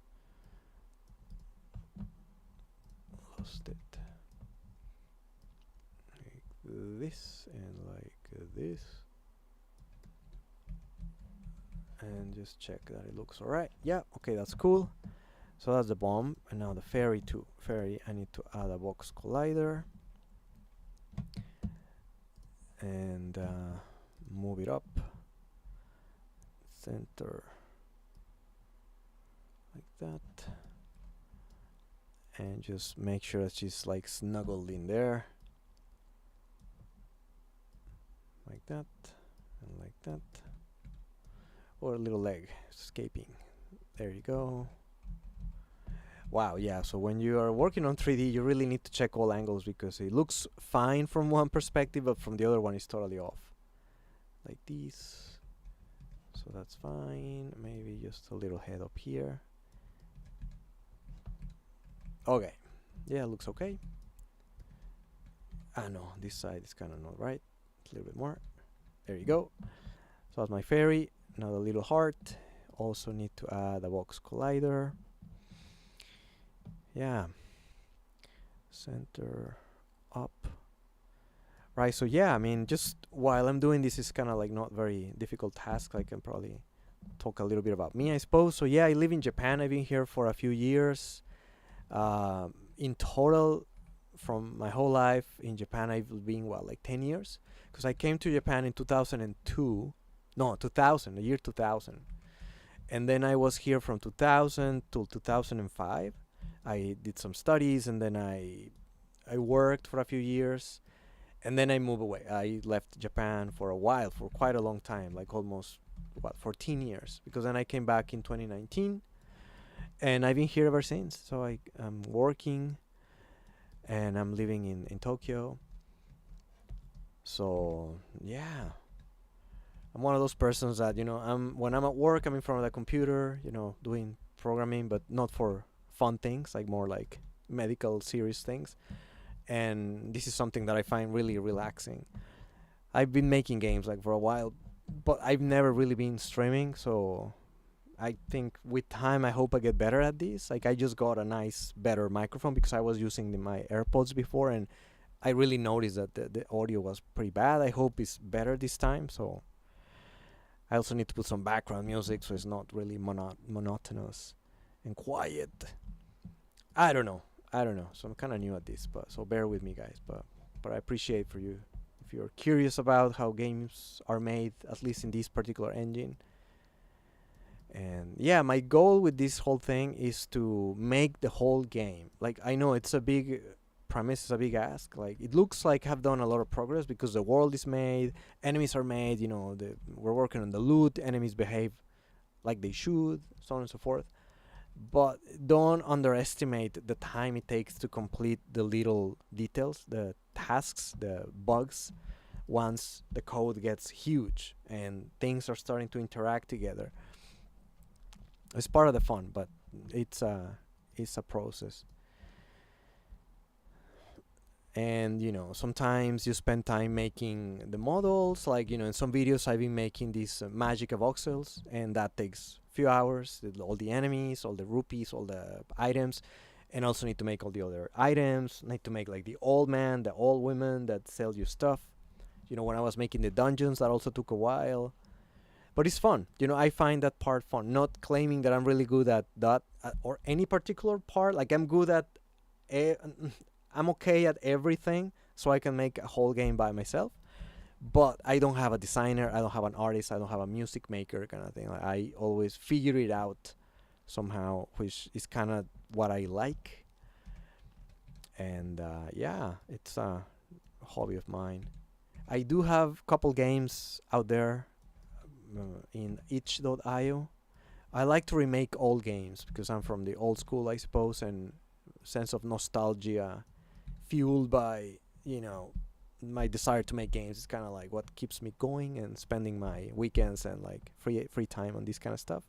Lost it. Like this and like this. And just check that it looks alright. Yeah, okay, that's cool. So that's the bomb, and now the fairy too. Fairy, I need to add a box collider and move it up, center like that, and just make sure that she's like snuggled in there, like that and like that. Or a little leg escaping. There you go. Wow, yeah, so when you are working on 3D, you really need to check all angles, because it looks fine from one perspective, but from the other one it's totally off. Like this. So that's fine. Maybe just a little head up here. Okay. Yeah, it looks okay. Ah, no, this side is kind of not right. A little bit more. There you go. So that's my fairy. Now the little heart. Also need to add a box collider. Yeah. Center up. Right, so yeah, I mean, just while I'm doing this, is kind of like not very difficult task. I can probably talk a little bit about me, I suppose. So yeah, I live in Japan. I've been here for a few years. In total, from my whole life in Japan, I've been, what, like 10 years? Because I came to Japan in 2002. No, 2000, the year 2000. And then I was here from 2000 till 2005. I did some studies, and then I worked for a few years, and then I moved away. I left Japan for a while, for quite a long time, like almost, 14 years, because then I came back in 2019, and I've been here ever since. So I'm working, and I'm living in Tokyo. So yeah, I'm one of those persons that, when I'm at work, I'm in front of the computer, doing programming, but not for fun things, like more like medical serious things. And this is something that I find really relaxing. I've been making games like for a while, but I've never really been streaming, so I think with time I hope I get better at this. Like, I just got a nice better microphone, because I was using my AirPods before, and I really noticed that the audio was pretty bad. I hope it's better this time. So I also need to put some background music so it's not really monotonous and quiet. I don't know. I don't know. So I'm kind of new at this, but so bear with me, guys. But I appreciate for you if you're curious about how games are made, at least in this particular engine. And yeah, my goal with this whole thing is to make the whole game. Like, I know it's a big premise, it's a big ask. Like, it looks like I've done a lot of progress because the world is made, enemies are made. We're working on the loot, enemies behave like they should, so on and so forth. But don't underestimate the time it takes to complete the little details, the tasks, the bugs. Once the code gets huge and things are starting to interact together, it's part of the fun, but it's a process. And sometimes you spend time making the models. Like, in some videos I've been making these Magika Voxels, and that takes a few hours. All the enemies, all the rupees, all the items, and also need to make all the other items. Need to make like the old man, the old women that sell you stuff. When I was making the dungeons, that also took a while. But it's fun. I find that part fun. Not claiming that I'm really good at that or any particular part. Like, I'm good at I'm okay at everything, so I can make a whole game by myself. But I don't have a designer, I don't have an artist, I don't have a music maker kind of thing. Like, I always figure it out somehow, which is kind of what I like. And yeah, it's a hobby of mine. I do have a couple games out there in itch.io. I like to remake old games because I'm from the old school, I suppose, and sense of nostalgia fueled by my desire to make games is kind of like what keeps me going and spending my weekends and like free time on this kind of stuff.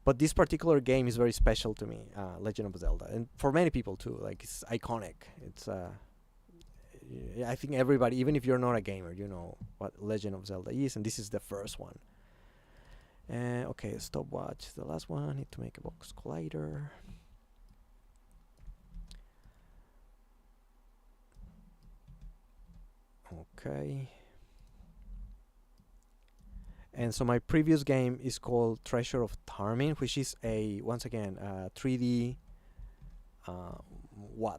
But this particular game is very special to me, Legend of Zelda, and for many people too. Like, it's iconic. It's I think everybody, even if you're not a gamer, you know what Legend of Zelda is, and this is the first one. Okay, stopwatch. The last one. I need to make a box collider. Okay. And so my previous game is called Treasure of Tarmin, which is once again 3D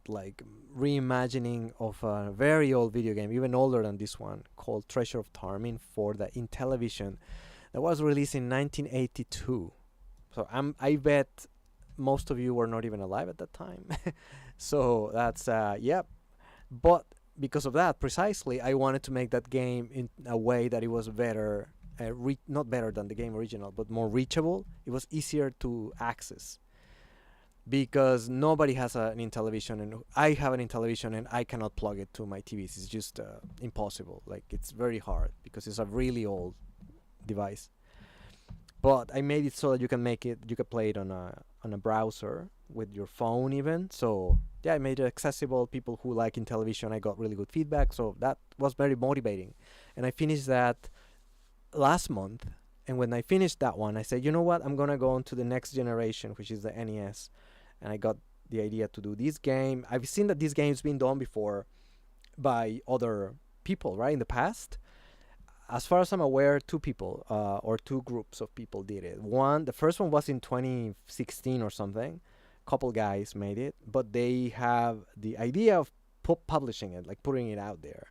like reimagining of a very old video game, even older than this one, called Treasure of Tarmin for the Intellivision, that was released in 1982. So I bet most of you were not even alive at that time. So that's yep. But because of that, precisely, I wanted to make that game in a way that it was better, not better than the game original, but more reachable. It was easier to access because nobody has an Intellivision, and I have an Intellivision, and I cannot plug it to my TVs. It's just impossible. Like, it's very hard because it's a really old device. But I made it so that you can play it on a browser with your phone even. So yeah, I made it accessible. People who like Intellivision, I got really good feedback. So that was very motivating. And I finished that last month. And when I finished that one, I said, you know what? I'm going to go on to the next generation, which is the NES. And I got the idea to do this game. I've seen that this game's been done before by other people, right, in the past. As far as I'm aware, two people or two groups of people did it. The first one was in 2016 or something. Couple guys made it, but they have the idea of publishing it, like putting it out there.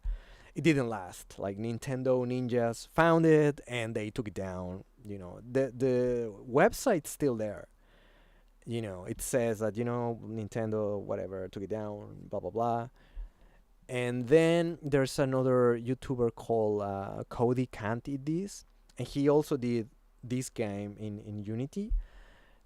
It didn't last. Like, Nintendo ninjas found it and they took it down. The website's still there. It says that Nintendo whatever took it down, blah blah blah. And then there's another YouTuber called Cody Can't Eat This, and he also did this game in Unity.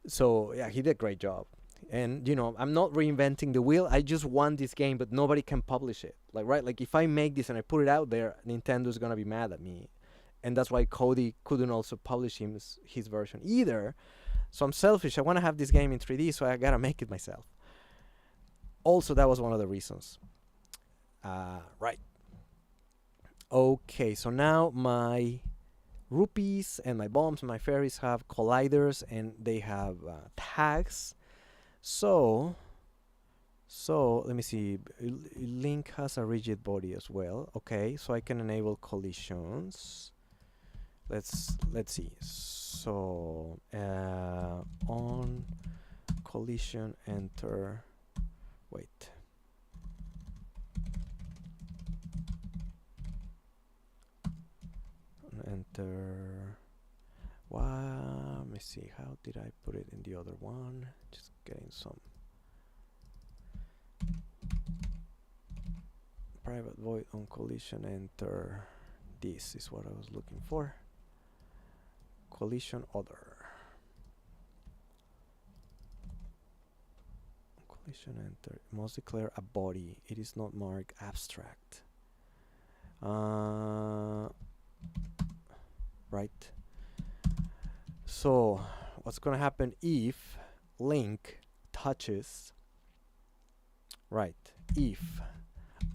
So yeah, he did a great job. And I'm not reinventing the wheel. I just want this game, but nobody can publish it. Like, right? Like, if I make this and I put it out there, Nintendo's gonna be mad at me, and that's why Cody couldn't also publish his version either. So I'm selfish. I want to have this game in 3D, so I gotta make it myself. Also, that was one of the reasons. Right. Okay, so now my rupees and my bombs and my fairies have colliders, and they have tags. So So let me see. Link has a rigid body as well. Okay, so I can enable collisions. Let's see. So on collision, enter. Wait. Enter. Wow. Let me see. How did I put it in the other one? Just getting some private void on collision, enter. This is what I was looking for. Collision other. Collision enter. Must declare a body. It is not marked abstract. Right. So what's gonna happen if Link touches, right, if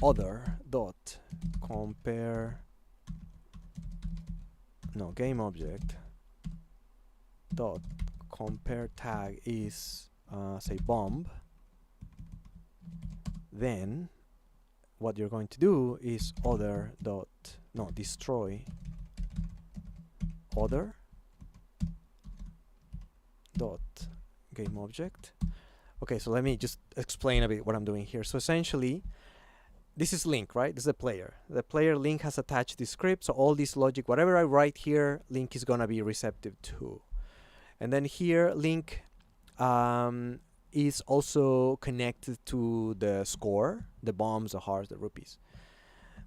other dot compare, no, game object dot compare tag is say bomb, then what you're going to do is other dot, no, destroy other dot game object. Okay, so let me just explain a bit what I'm doing here. So essentially, this is Link, right? This is the player. The player Link has attached the script, so all this logic, whatever I write here, Link is gonna be receptive to. And then here, Link is also connected to the score, the bombs, the hearts, the rupees.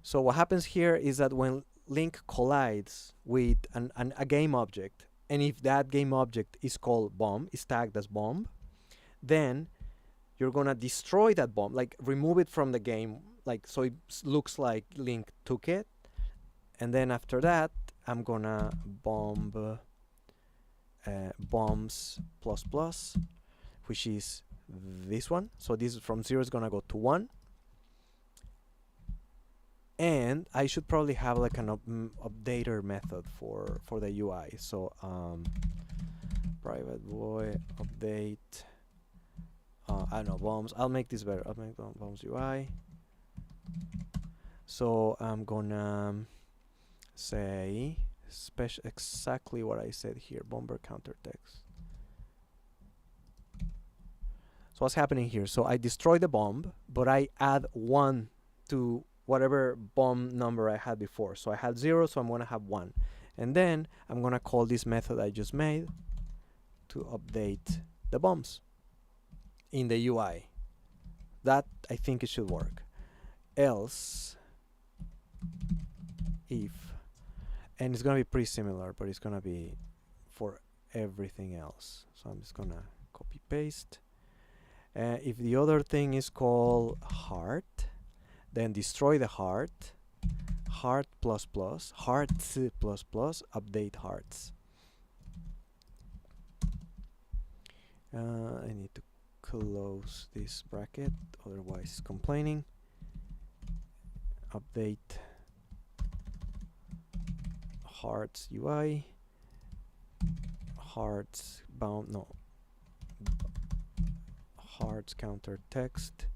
So what happens here is that when Link collides with a game object, and if that game object is called bomb, is tagged as bomb, then you're gonna destroy that bomb, like remove it from the game, like so it looks like Link took it, and then after that I'm gonna bomb bombs plus plus, which is this one. So this from 0 is gonna go to 1, and I should probably have like an updater method for the UI. So private void update, I don't know, bombs. I'll make this better. I'll make bombs UI. So I'm gonna say exactly what I said here, bomber counter text. So what's happening here? So I destroy the bomb, but I add 1 to whatever bomb number I had before. So I had 0, so I'm gonna have 1. And then I'm gonna call this method I just made to update the bombs in the UI. That, I think it should work. Else, if, and it's gonna be pretty similar, but it's gonna be for everything else. So I'm just gonna copy paste. If the other thing is called heart, then destroy the heart, heart plus plus, hearts plus plus, update hearts. I need to close this bracket, otherwise it's complaining. Update hearts UI, hearts bound, no, hearts counter text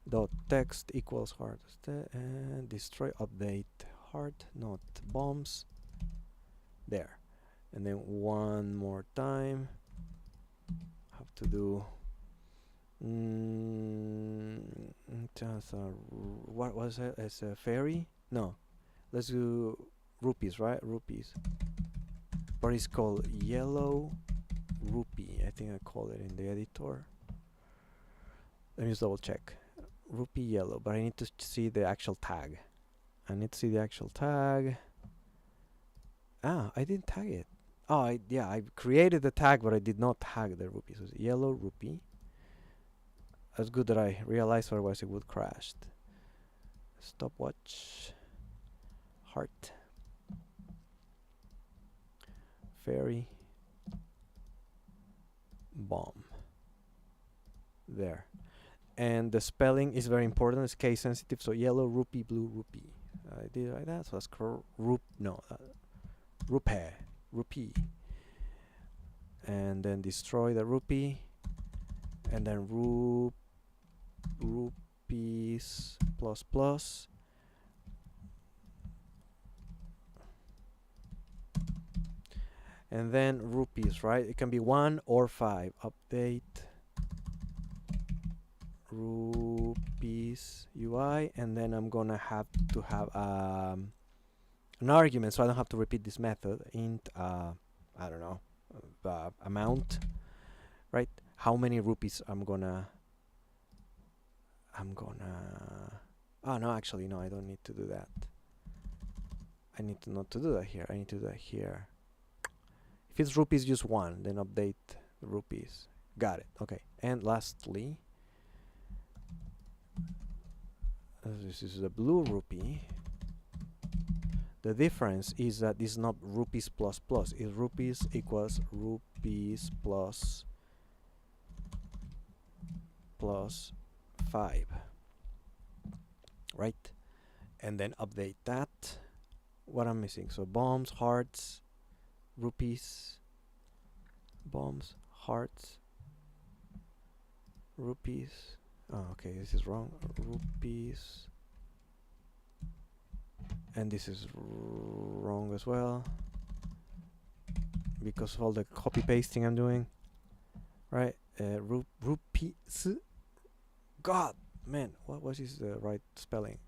dot text equals hearts, and destroy update heart, not bombs. There. And then one more time, have to do what was it as a fairy? No, let's do rupees, right? Rupees, but it's called yellow rupee. I think I call it in the editor. Let me just double check. Rupee yellow, but I need to see the actual tag. I need to see the actual tag. Ah, I didn't tag it. Oh, yeah, I created the tag, but I did not tag the rupee. So it's yellow rupee. That's good that I realized, otherwise it would crash. Stopwatch. Heart. Fairy. Bomb. There. And the spelling is very important. It's case sensitive. So yellow rupee, blue rupee. I did it like that. So that's rupee. And then destroy the rupee. And then rupees plus plus. And then rupees, right? It can be 1 or 5. Update rupees UI, and then I'm gonna have to have an argument, so I don't have to repeat this method. Int I don't know, amount, right? How many rupees I'm gonna oh no, actually no, I don't need to do that. I need to not to do that here. I need to do that here. If it's rupees, just 1, then update the rupees. Got it. Okay. And lastly, this is the blue rupee. The difference is that it's not rupees plus plus. It's rupees equals rupees plus 5. Right? And then update that. What I'm missing? So bombs, hearts, rupees, bombs, hearts, rupees. Oh, okay, this is wrong. Rupees. And this is wrong as well, because of all the copy pasting I'm doing. Right? Rupees. God, man, what is the right spelling?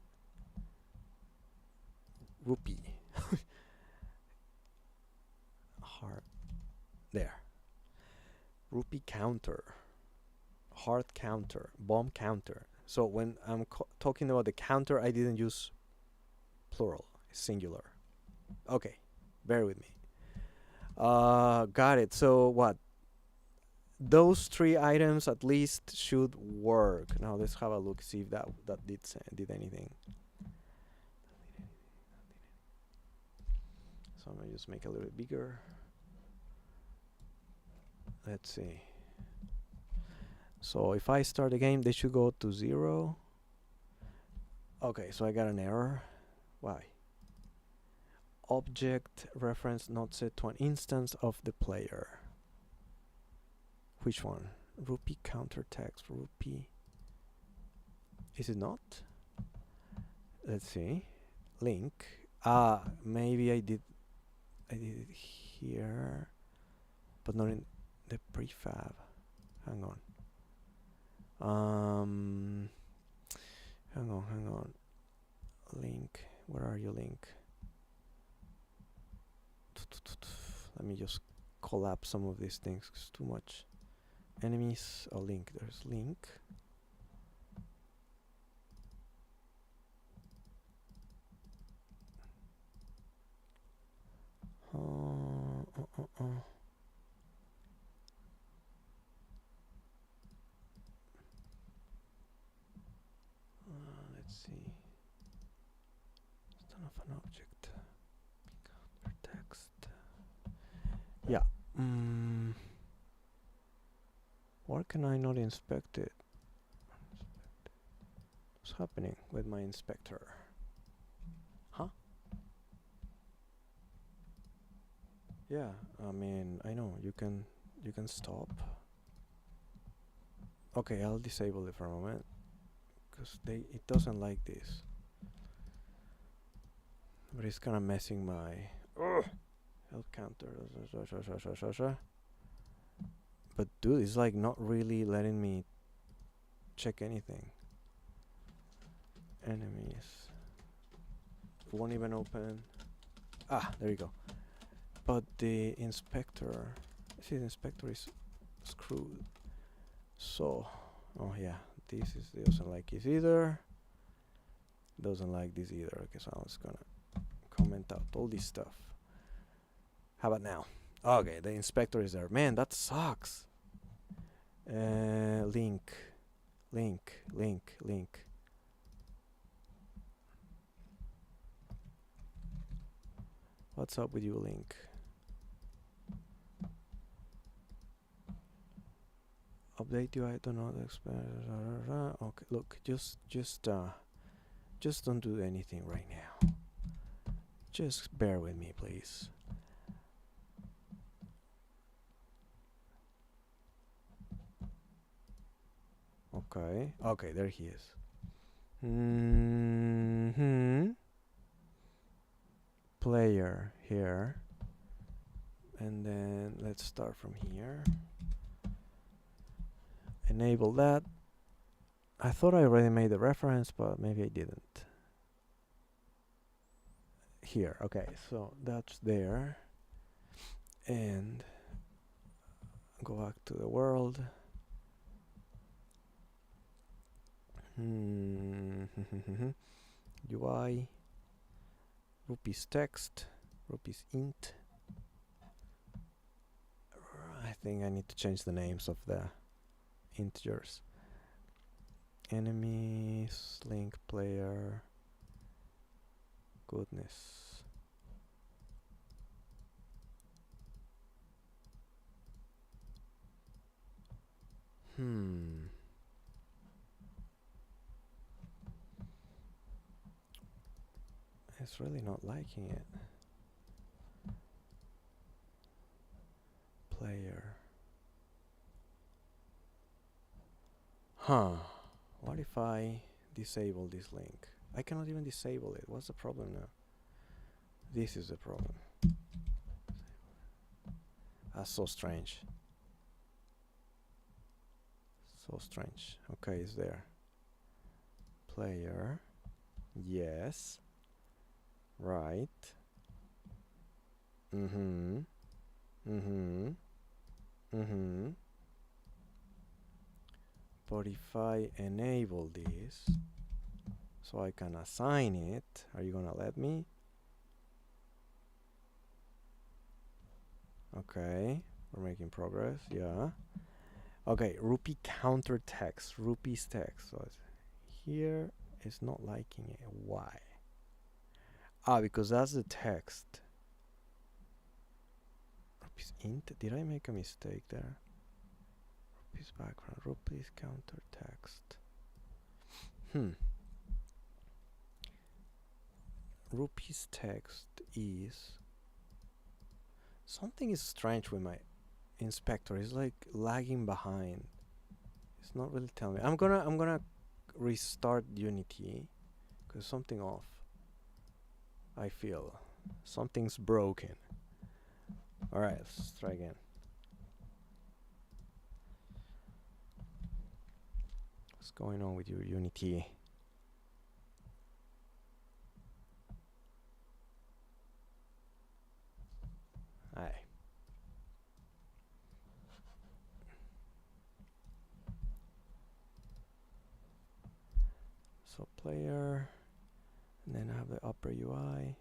Rupee. Heart. There. Rupee counter. Heart counter. Bomb counter. So when I'm talking about the counter, I didn't use plural, singular. Okay, bear with me. Got it. So what? Those 3 items at least should work. Now let's have a look, see if that did anything. So I'm gonna just make it a little bit bigger. Let's see. So if I start the game, they should go to 0. Okay, so I got an error. Why? Object reference not set to an instance of the player. Which one? Rupee counter text. Rupee. Is it not? Let's see. Link. Maybe I did it here, but not in the prefab. Hang on. Hang on. Link. Where are you, Link? Let me just collapse some of these things. It's too much. Enemies. Oh, Link. There's Link. Let's see. Son of an object. Text. Yeah. Why can I not inspect it? What's happening with my inspector? Huh? Yeah, I mean, I know you can stop. Okay, I'll disable it for a moment, because it doesn't like this. But it's kind of messing my health counter. But dude, it's like not really letting me check anything. Enemies. Won't even open. Ah, there you go. But the inspector, see, the inspector is screwed. So, oh yeah, this doesn't like this either. Doesn't like this either. Okay, so I'm just gonna comment out all this stuff. How about now? Okay, the inspector is there. Man, that sucks. Link. What's up with you, Link? Update you, I don't know the okay, look, just don't do anything right now. Just bear with me, please. Okay. Okay, there he is. Hmm. Player here. And then let's start from here. Enable that. I thought I already made the reference, but maybe I didn't. Here, okay, so that's there. And go back to the world. UI, rupees text, rupees int. I think I need to change the names of the integers. Enemies, link player, goodness. It's really not liking it. Player. Huh. What if I disable this link? I cannot even disable it. What's the problem now? This is the problem. That's so strange. So strange. Okay, it's there. Player. Yes. Right. Mm-hmm. Mm-hmm. Mm-hmm. But if I enable this, so I can assign it, are you gonna let me? Okay, we're making progress, yeah. Okay, rupee counter text, rupees text. So here it's not liking it. Why? Ah, because that's the text. Rupees int. Did I make a mistake there? Rupees background, rupees counter text. Rupees text is something is strange with my inspector. It's like lagging behind. It's not really telling me. I'm gonna restart Unity because something off. I feel something's broken. All right, let's try again. What's going on with your Unity? Aye. So player, and then I have the upper UI.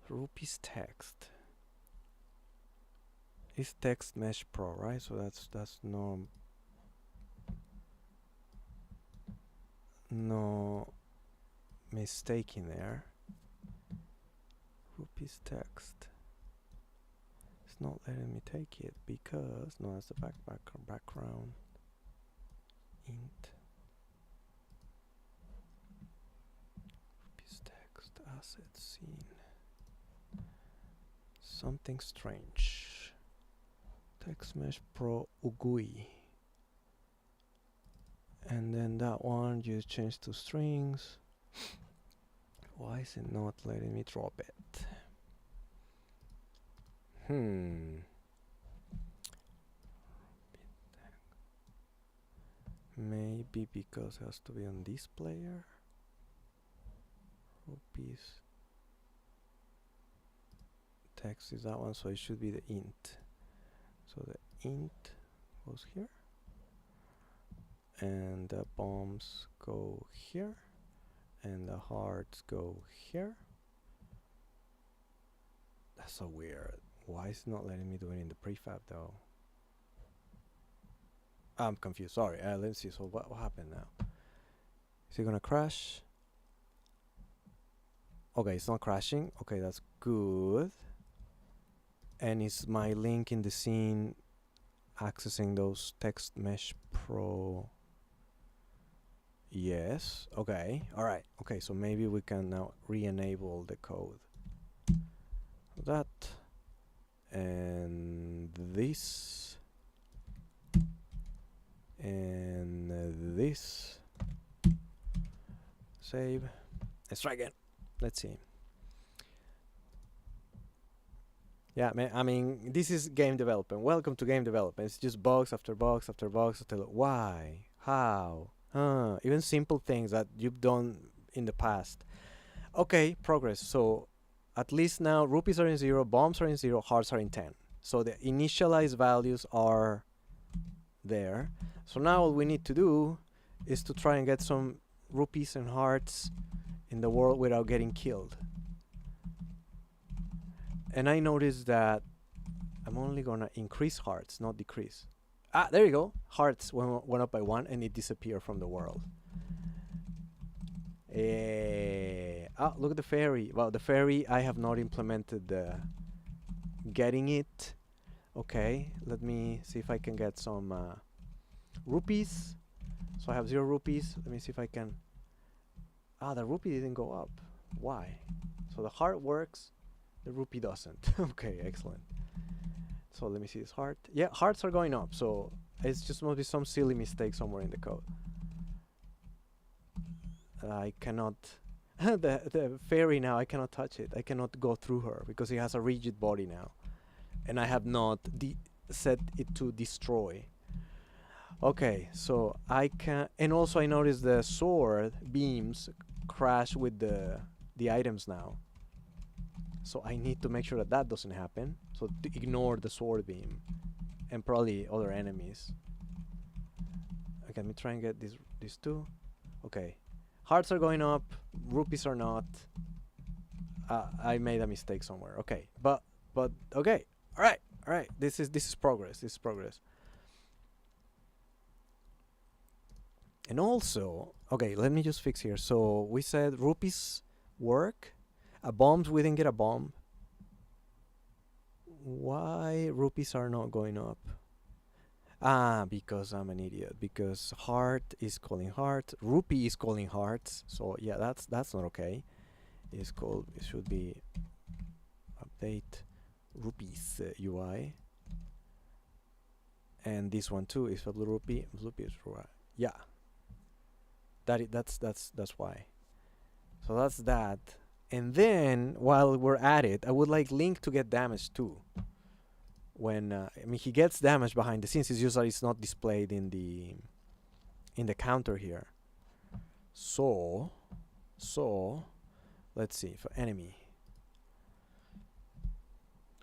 Rupees text. It's text mesh pro, right? So that's no mistake in there. Rupees text. It's not letting me take it because no, that's the background. Int. Rupees text asset scene. Something strange. Text mesh pro ugui. And then that one you change to strings. Why is it not letting me drop it? Maybe because it has to be on this player. Rupees text is that one, so it should be the int. So the int goes here, and the bombs go here, and the hearts go here. That's so weird. Why is it not letting me do it in the prefab though? I'm confused. Sorry. Let's see. So what happened now? Is it gonna crash? Okay, it's not crashing. Okay, that's good. And is my link in the scene accessing those text mesh pro? Yes. Okay. All right. Okay, so maybe we can now re-enable the code. That and this and do this. Save. Let's try again. Let's see. Yeah, man, I mean, this is game development. Welcome to game development. It's just box after box after box. Why? How? Even simple things that you've done in the past. Okay, progress. So at least now rupees are in 0, bombs are in 0, hearts are in 10. So the initialized values are there. So now all we need to do is to try and get some rupees and hearts in the world without getting killed. And I noticed that I'm only gonna increase hearts, not decrease. Ah, there you go. Hearts went up by 1 and it disappeared from the world. Ah, look at the fairy. Well, the fairy, I have not implemented the getting it. Okay, let me see if I can get some rupees. So I have 0 rupees. Let me see if I can. Ah, the rupee didn't go up. Why? So the heart works, the rupee doesn't. Okay, excellent. So let me see this heart. Yeah, hearts are going up. So it's just must be some silly mistake somewhere in the code. I cannot. the fairy now, I cannot touch it. I cannot go through her because it has a rigid body now, and I have not set it to destroy. Okay, so I can, and also I noticed the sword beams crash with the items now. So I need to make sure that that doesn't happen. So to ignore the sword beam and probably other enemies. Okay, let me try and get these two. Okay, hearts are going up, rupees are not. I made a mistake somewhere. Okay, but okay, all right. This is progress. This is progress. And also, okay, let me just fix here. So we said rupees work. Bombs, we didn't get a bomb. Why rupees are not going up? Ah, because I'm an idiot. Because heart is calling heart. Rupee is calling hearts. So yeah, that's not okay. It should be update rupees UI. And this one too is for blue rupee. Rupee is right. Yeah. That's why. So that's that. And then while we're at it, I would like Link to get damaged too. When I mean, he gets damaged behind the scenes. It's just that it's not displayed in the counter here. So let's see for enemy.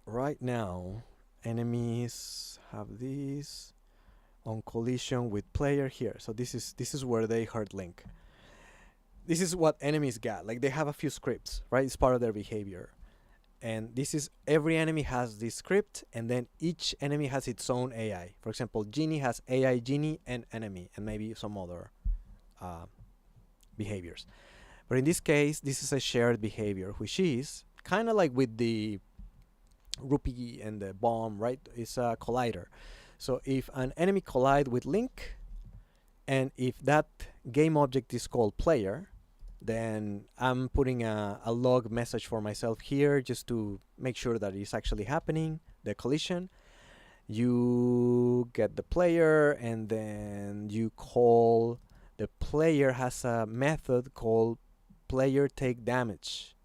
Right now, enemies have these on collision with player here. So this is where they hurt Link. This is what enemies got. Like they have a few scripts, right? It's part of their behavior. And this is every enemy has this script, and then each enemy has its own AI. For example, Genie has AI Genie and enemy, and maybe some other behaviors. But in this case, this is a shared behavior, which is kind of like with the rupee and the bomb, right? It's a collider. So if an enemy collide with Link, and if that game object is called player, then I'm putting a log message for myself here just to make sure that it's actually happening, the collision. You get the player, and then you call the player has a method called player take damage.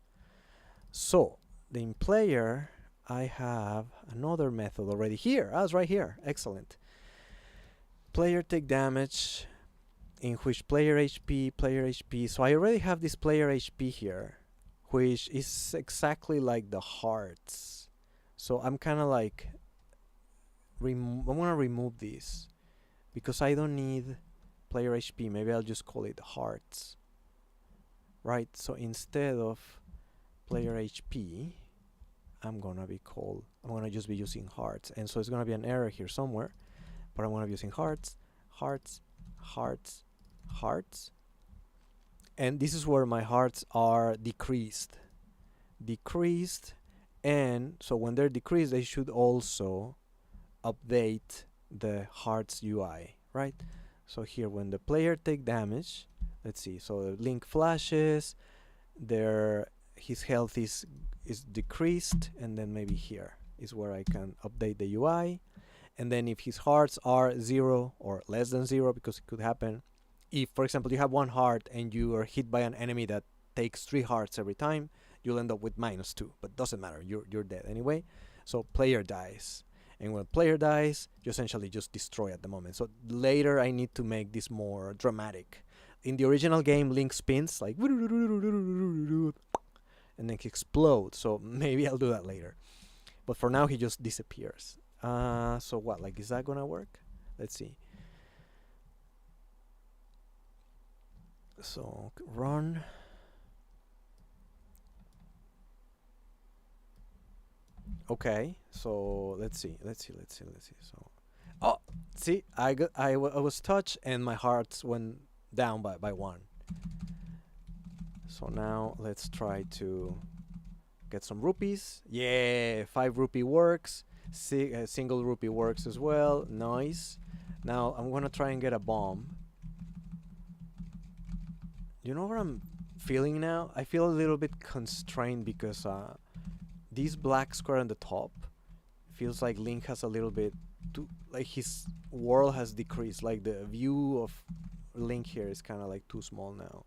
So in player, I have another method already here. It's right here. Excellent. Player take damage, in which player HP. So I already have this player HP here, which is exactly like the hearts. So I'm kind of like, I'm gonna remove this because I don't need player HP. Maybe I'll just call it hearts. Right, so instead of player HP, I'm gonna just be using hearts. And so it's gonna be an error here somewhere, but I'm gonna be using hearts. And this is where my hearts are decreased, and so when they're decreased, they should also update the hearts UI, right? So here, when the player take damage, let's see, so the Link flashes, his health is decreased, and then maybe here is where I can update the UI. And then if his hearts are 0 or less than 0, because it could happen, If, for example, you have one heart and you are hit by an enemy that takes 3 hearts every time, you'll end up with -2. But doesn't matter, you're dead anyway. So player dies, and when player dies, you essentially just destroy at the moment. So later, I need to make this more dramatic. In the original game, Link spins like and then he explodes. So maybe I'll do that later. But for now, he just disappears. So what? Like, is that gonna work? Let's see. So run. Okay. So let's see. So, oh, see, I was touched and my heart went down by 1. So now let's try to get some rupees. Yeah, 5 rupee works. Single rupee works as well. Nice. Now I'm gonna try and get a bomb. You know what I'm feeling now? I feel a little bit constrained because this black square on the top feels like Link has a little bit too, like his world has decreased. Like the view of Link here is kind of like too small now.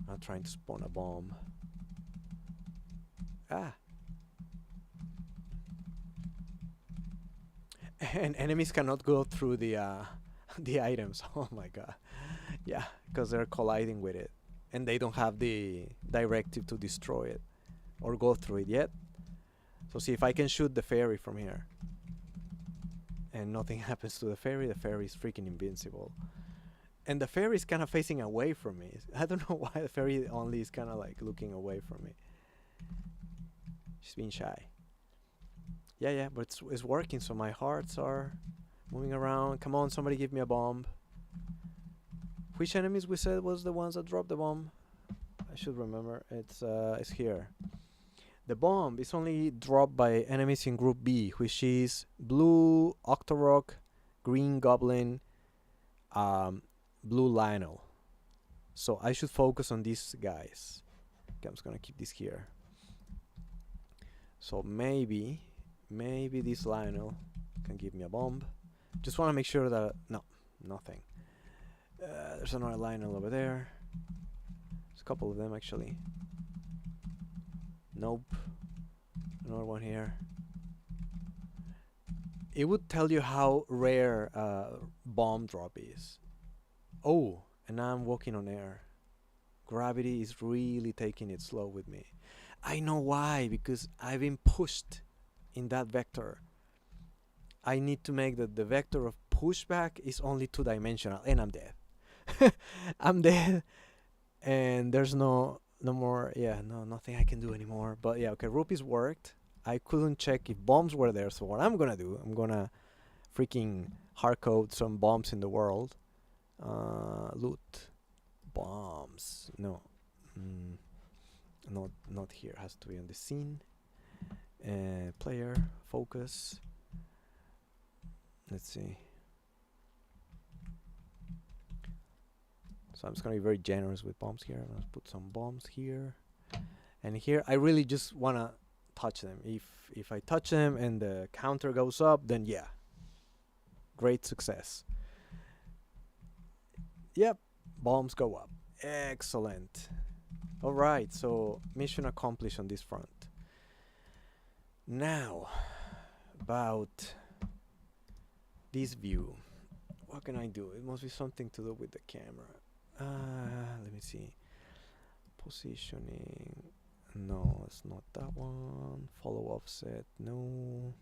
I'm trying to spawn a bomb. Ah. And enemies cannot go through the the items. Oh my god. Yeah, because they're colliding with it. And they don't have the directive to destroy it or go through it yet. So see if I can shoot the fairy from here. And nothing happens to the fairy. The fairy is freaking invincible. And the fairy is kind of facing away from me. I don't know why the fairy only is kind of like looking away from me. She's being shy. Yeah, but it's working. So my hearts are moving around. Come on, somebody give me a bomb. Which enemies we said was the ones that dropped the bomb? I should remember. It's here. The bomb is only dropped by enemies in Group B, which is Blue Octorok, Green Goblin, Blue Lionel. So I should focus on these guys. Okay, I'm just gonna keep this here. So maybe this Lionel can give me a bomb. Just want to make sure that no, nothing. There's another Lionel over there. There's a couple of them actually. Nope. Another one here. It would tell you how rare bomb drop is. Oh, and now I'm walking on air. Gravity is really taking it slow with me. I know why, because I've been pushed in that vector. I need to make that the vector of pushback is only 2-dimensional, and I'm dead. I'm dead, and there's no more. Yeah, no, nothing I can do anymore. But yeah, okay, rupees worked. I couldn't check if bombs were there, so what I'm gonna do, I'm gonna freaking hardcode some bombs in the world. Loot bombs. No, not here. Has to be on the scene. Player focus. Let's see. So I'm just gonna be very generous with bombs here. I'm gonna put some bombs here and here. I really just wanna touch them. If I touch them and the counter goes up, then yeah, great success. Yep, bombs go up. Excellent. All right, so mission accomplished on this front. Now, about this view. What can I do? It must be something to do with the camera. Let me see. Positioning. No, it's not that one. Follow offset. No.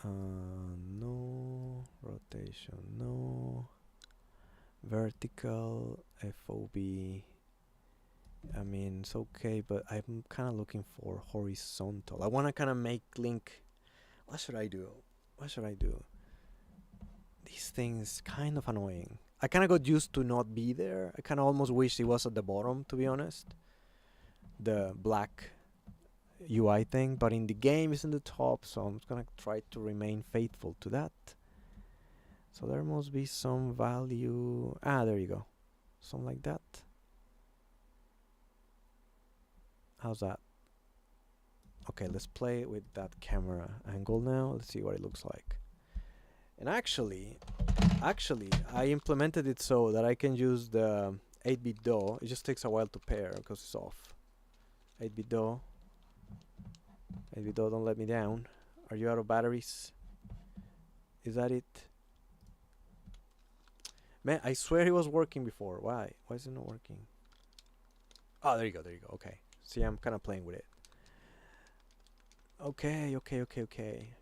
No. Rotation. No. Vertical. FOB. I mean, it's okay, but I'm kind of looking for horizontal. I want to kind of make Link. What should I do? These things kind of annoying. I kind of got used to not be there. I kind of almost wish it was at the bottom, to be honest. The black UI thing, but in the game it's in the top, so I'm gonna try to remain faithful to that. So there must be some value. There you go. Something like that. How's that? Okay, let's play with that camera angle now. Let's see what it looks like. And actually, I implemented it so that I can use the 8-bit DAW. It just takes a while to pair because it's off. 8-bit DAW. 8-bit DAW, don't let me down. Are you out of batteries? Is that it? Man, I swear it was working before. Why? Why is it not working? Oh, there you go, there you go. Okay. See, I'm kind of playing with it. Okay.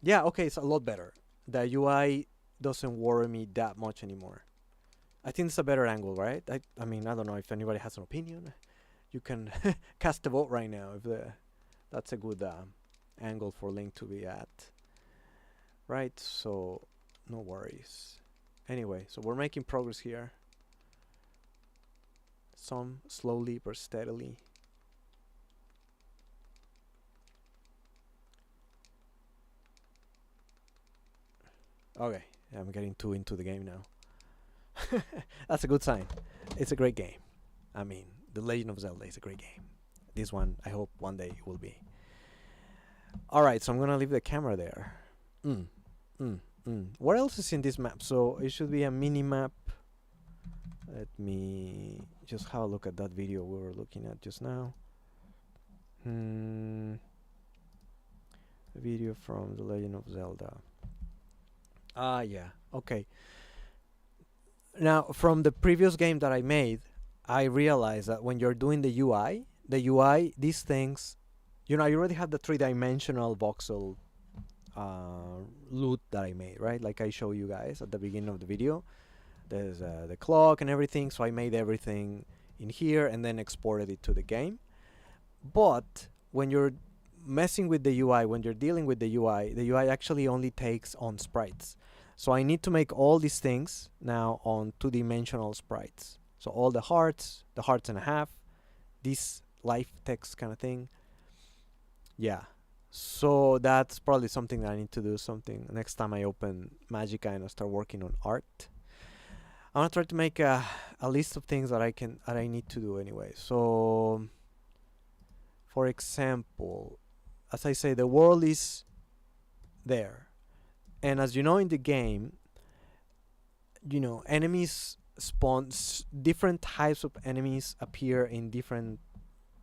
Yeah, okay, it's a lot better. The UI doesn't worry me that much anymore. I think it's a better angle, right? I mean, I don't know if anybody has an opinion. You can cast a vote right now if that's a good angle for Link to be at. Right, so no worries. Anyway, so we're making progress here. Some slowly but steadily. Okay, I'm getting too into the game now. That's a good sign. It's a great game. I mean, The Legend of Zelda is a great game. This one, I hope one day it will be. Alright, so I'm gonna leave the camera there. What else is in this map? So it should be a mini map. Let me just have a look at that video we were looking at just now. A video from The Legend of Zelda. Ah, yeah. Okay. Now, from the previous game that I made, I realized that when you're doing the UI, these things, you know, I already have the three-dimensional voxel loot that I made, right? Like I show you guys at the beginning of the video. There's the clock and everything, so I made everything in here and then exported it to the game. But when you're messing with the UI, when you're dealing with the UI actually only takes on sprites. So I need to make all these things now on two-dimensional sprites. So all the hearts and a half, this life text kind of thing. Yeah. So that's probably something that I need to do something next time I open Magika and I start working on art. I want to try to make a list of things that I need to do anyway. So for example, as I say, the world is there. And as you know, in the game, you know, enemies spawn, different types of enemies appear in different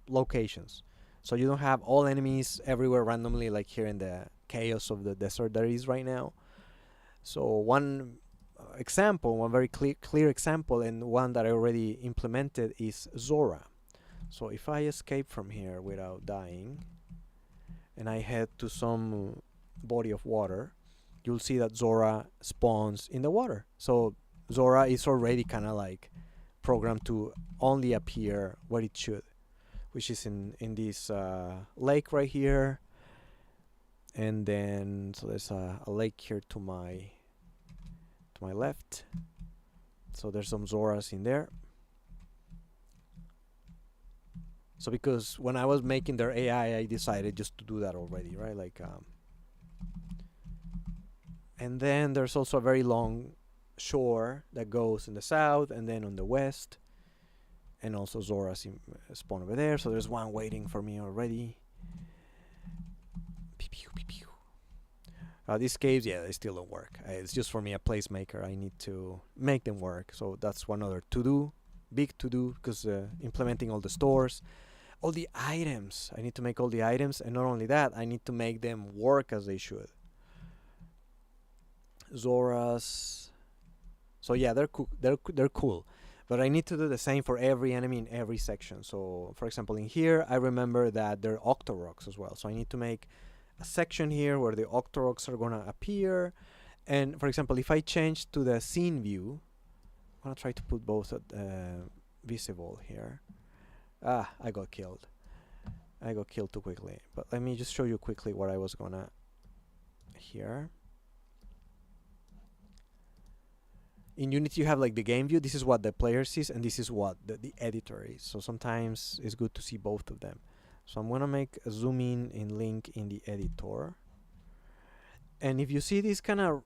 locations. So you don't have all enemies everywhere randomly, like here in the chaos of the desert that is right now. So one example, one very clear example, and one that I already implemented is Zora. So if I escape from here without dying, and I head to some body of water, you'll see that Zora spawns in the water. So Zora is already kind of like programmed to only appear where it should, which is in this lake right here. And then so there's a lake here to my left. So there's some Zoras in there. So because when I was making their AI, I decided just to do that already, right? Like and then there's also a very long shore that goes in the south and then on the west, and also Zora spawn over there. So there's one waiting for me already. These caves, yeah, they still don't work. It's just for me a placemaker. I need to make them work. So that's one other to-do, big to-do, because implementing all the stores, all the items. I need to make all the items, and not only that, I need to make them work as they should. Zoras. So yeah, they're cool. They're cool, but I need to do the same for every enemy in every section. So for example, in here, I remember that there are Octoroks as well. So I need to make a section here where the Octoroks are gonna appear. And for example, if I change to the scene view, I'm gonna try to put both visible here. I got killed. I got killed too quickly. But let me just show you quickly what I was gonna here. In Unity you have like the game view. This is what the player sees, and this is what the editor is. So sometimes it's good to see both of them. So I'm gonna make a zoom in Link in the editor. And if you see this kind of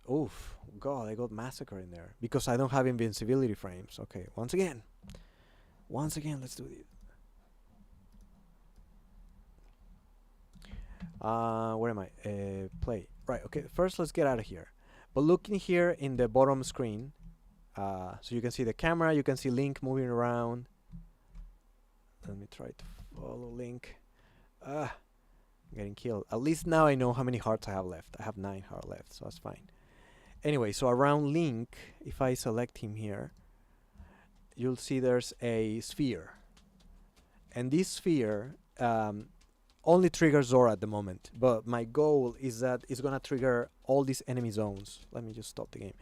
oof, god, I got massacred in there because I don't have invincibility frames. Okay, once again, let's do it. Where am I? Play. Right. Okay. First, let's get out of here. But looking here in the bottom screen, so you can see the camera. You can see Link moving around. Let me try to follow Link. Ah, I'm getting killed. At least now I know how many hearts I have left. I have 9 hearts left, so that's fine. Anyway, so around Link, if I select him here, you'll see there's a sphere. And this sphere only triggers Zora at the moment. But my goal is that it's going to trigger all these enemy zones. Let me just stop the game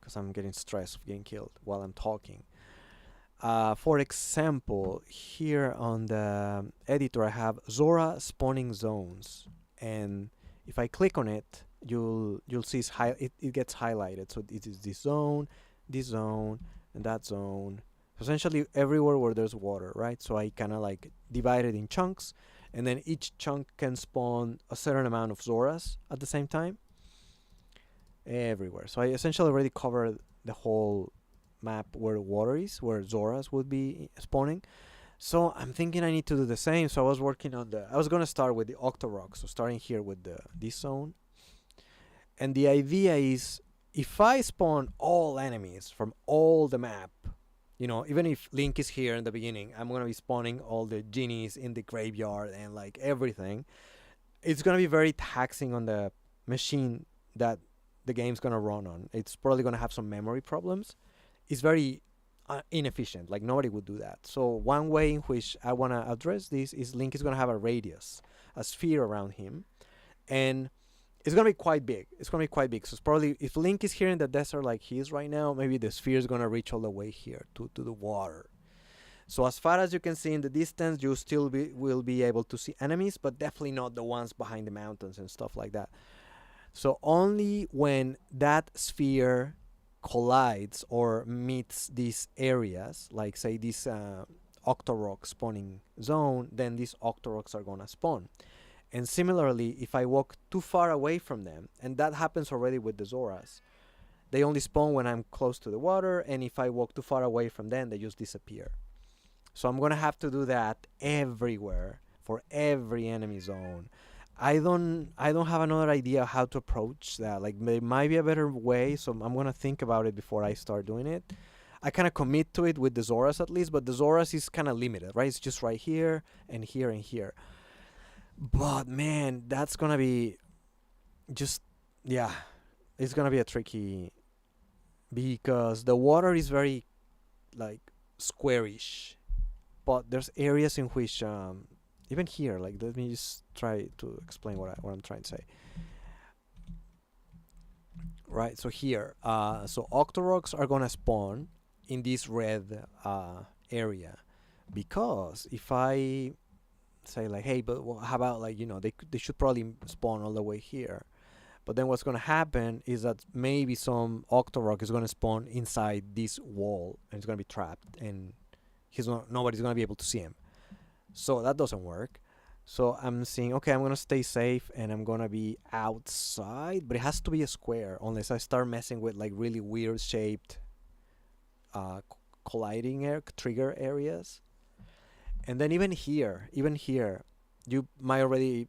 because I'm getting stressed of getting killed while I'm talking. For example, here on the editor I have Zora spawning zones, and if I click on it, you'll see it gets highlighted. So it is this zone, and that zone. Essentially everywhere where there's water, right? So I kind of like divide it in chunks, and then each chunk can spawn a certain amount of Zoras at the same time. Everywhere. So I essentially already covered the whole map where water is, where Zoras would be spawning. So I'm thinking I need to do the same. So I was working on I was gonna start with the Octorok. So starting here with this zone. And the idea is, if I spawn all enemies from all the map, even if Link is here in the beginning, I'm gonna be spawning all the genies in the graveyard and like everything. It's gonna be very taxing on the machine that the game's gonna run on. It's probably gonna have some memory problems. It's very inefficient. Like nobody would do that. So one way in which I wanna address this is Link is gonna have a radius, a sphere around him, and it's gonna be quite big. It's gonna be quite big. So it's probably, if Link is here in the desert like he is right now, maybe the sphere is gonna reach all the way here to the water. So as far as you can see in the distance, you still will be able to see enemies, but definitely not the ones behind the mountains and stuff like that. So only when that sphere collides or meets these areas, like say this Octorok spawning zone, then these Octoroks are gonna spawn. And similarly, if I walk too far away from them, and that happens already with the Zoras, they only spawn when I'm close to the water, and if I walk too far away from them, they just disappear. So I'm gonna have to do that everywhere for every enemy zone. I don't have another idea how to approach that. Like there might be a better way, so I'm gonna think about it before I start doing it. I kind of commit to it with the Zoras at least, but the Zoras is kind of limited, right? It's just right here and here and here. But man, that's gonna be just, yeah, it's gonna be a tricky, because the water is very like squarish, but there's areas in which even here, like let me just try to explain what I'm trying to say. Right, so here, so Octoroks are gonna spawn in this red area, because if I say like, hey, but how about like they should probably spawn all the way here, but then what's gonna happen is that maybe some Octorok is gonna spawn inside this wall and it's gonna be trapped, and nobody's gonna be able to see him. So that doesn't work. So I'm saying, okay, I'm gonna stay safe and I'm gonna be outside, but it has to be a square, unless I start messing with like really weird shaped colliding trigger areas. And then even here, you might already,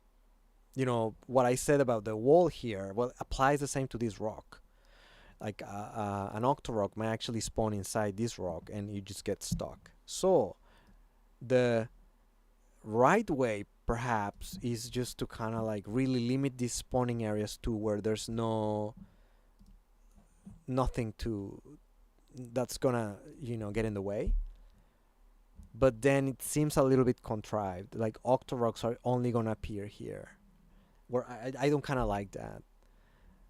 what I said about the wall here, well, applies the same to this rock. Like an Octorok might actually spawn inside this rock and you just get stuck. So the right way perhaps is just to kind of like really limit these spawning areas to where there's nothing that's gonna get in the way. But then it seems a little bit contrived. Like Octoroks are only gonna appear here, where I don't kind of like that.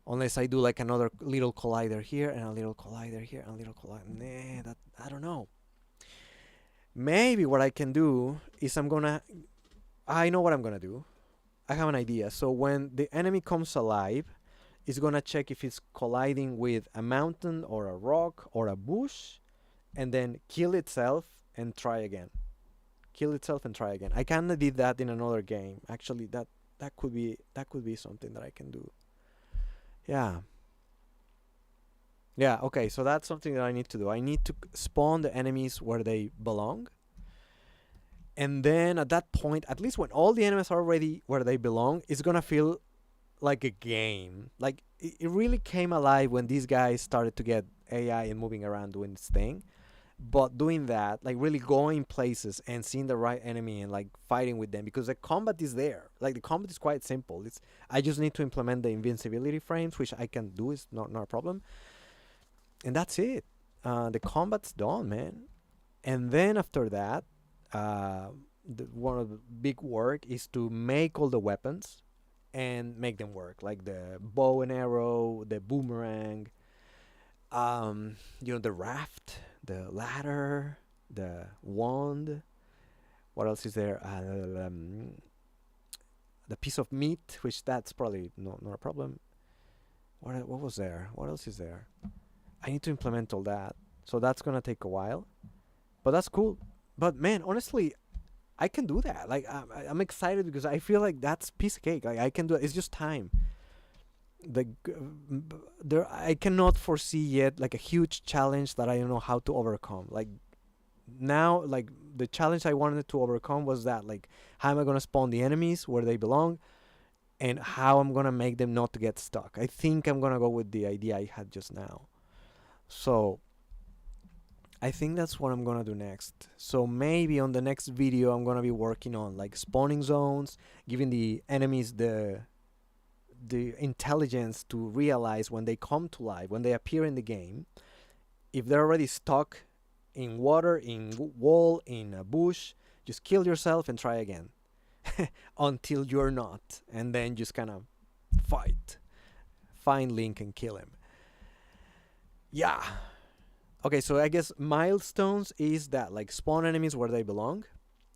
Unless I do like another little collider here and a little collider here and a little collider. Nah, that I don't know. Maybe what I can do is I know what I'm gonna do. I have an idea. So when the enemy comes alive, it's gonna check if it's colliding with a mountain or a rock or a bush, and then kill itself and try again. Kill itself and try again. I kinda did that in another game. Actually, that could be something that I can do. Yeah. Yeah, okay, so that's something that I need to do. I need to spawn the enemies where they belong. And then at that point, at least when all the enemies are already where they belong, it's gonna feel like a game. Like it really came alive when these guys started to get AI and moving around doing this thing. But doing that, like really going places and seeing the right enemy and like fighting with them, because the combat is there. Like the combat is quite simple. It's I just need to implement the invincibility frames, which I can do. Is not a problem. And that's it. The combat's done, man. And then after that, uh, one of the big work is to make all the weapons and make them work, like the bow and arrow, the boomerang, the raft, the ladder, the wand. What else is there? The piece of meat, which that's probably not a problem. What was there? What else is there? I need to implement all that, so that's gonna take a while. But that's cool. But man, honestly, I can do that. Like I'm excited because I feel like that's piece of cake. Like I can do it. It's just time. There I cannot foresee yet like a huge challenge that I don't know how to overcome. Like now, like the challenge I wanted to overcome was that, like, how am I gonna spawn the enemies where they belong, and how I'm gonna make them not to get stuck. I think I'm gonna go with the idea I had just now. So I think that's what I'm gonna do next. So maybe on the next video I'm gonna be working on like spawning zones, giving the enemies the intelligence to realize when they come to life, when they appear in the game, if they're already stuck in water, in wall, in a bush, just kill yourself and try again until you're not, and then just kind of find Link and kill him. Yeah. Okay, so I guess milestones is that, like, spawn enemies where they belong.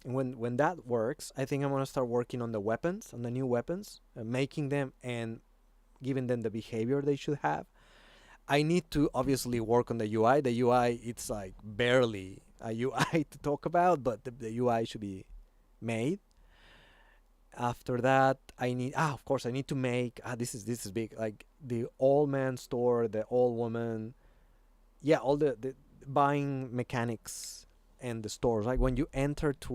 And when that works, I think I'm gonna start working on the weapons, on the new weapons, making them and giving them the behavior they should have. I need to obviously work on the UI. The UI, it's like barely a UI to talk about, but the UI should be made. After that, of course, I need to make. This is big. Like the all man store, the all woman, yeah, all the buying mechanics and the stores. Like when you enter to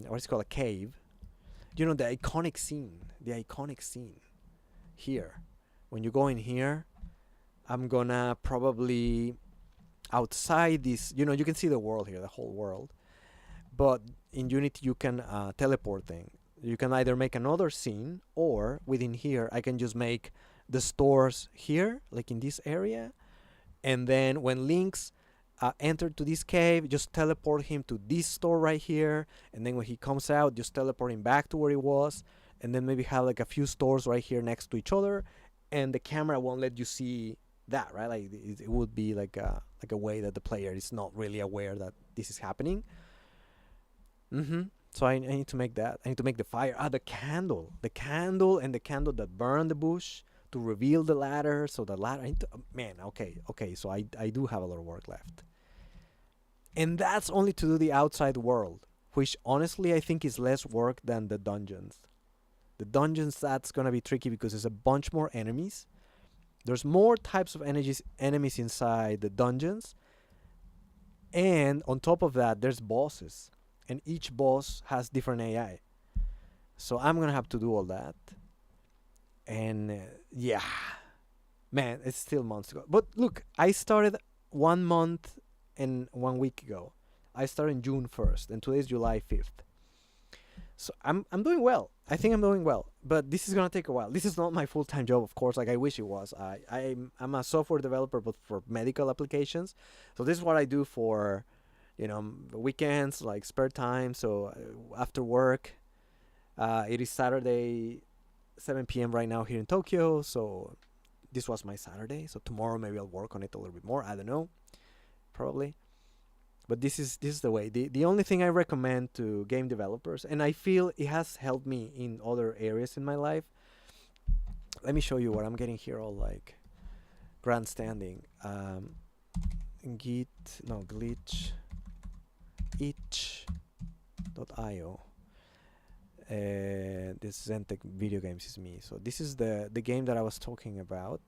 what's it called, a cave, the iconic scene here. When you go in here, I'm gonna probably outside this. You can see the world here, the whole world. But in Unity, you can teleport thing. You can either make another scene, or within here, I can just make the stores here, like in this area. And then when Link's enter to this cave, just teleport him to this store right here. And then when he comes out, just teleport him back to where he was. And then maybe have like a few stores right here next to each other. And the camera won't let you see that, right? Like it would be like a way that the player is not really aware that this is happening. So I need to make that. I need to make the fire. The candle, and the candle that burned the bush to reveal the ladder. So the ladder. Man, okay. So I do have a lot of work left, and that's only to do the outside world, which honestly I think is less work than the dungeons. The dungeons, that's gonna be tricky because there's a bunch more enemies. There's more types of enemies inside the dungeons, and on top of that, there's bosses. And each boss has different AI. So I'm gonna have to do all that. And yeah, man, it's still months ago. But look, I started 1 month and 1 week ago. I started June 1st, and today is July 5th. So I'm doing well. I think I'm doing well. But this is gonna take a while. This is not my full-time job, of course. Like I wish it was. I'm a software developer, but for medical applications. So this is what I do for weekends, like spare time. So after work, it is Saturday 7 p.m. right now here in Tokyo. So this was my Saturday. So tomorrow maybe I'll work on it a little bit more. I don't know, probably. But this is the way. The only thing I recommend to game developers, and I feel it has helped me in other areas in my life. Let me show you what I'm getting here, all like grandstanding. Glitch itch.io. This Zentech video games is me. So this is the game that I was talking about.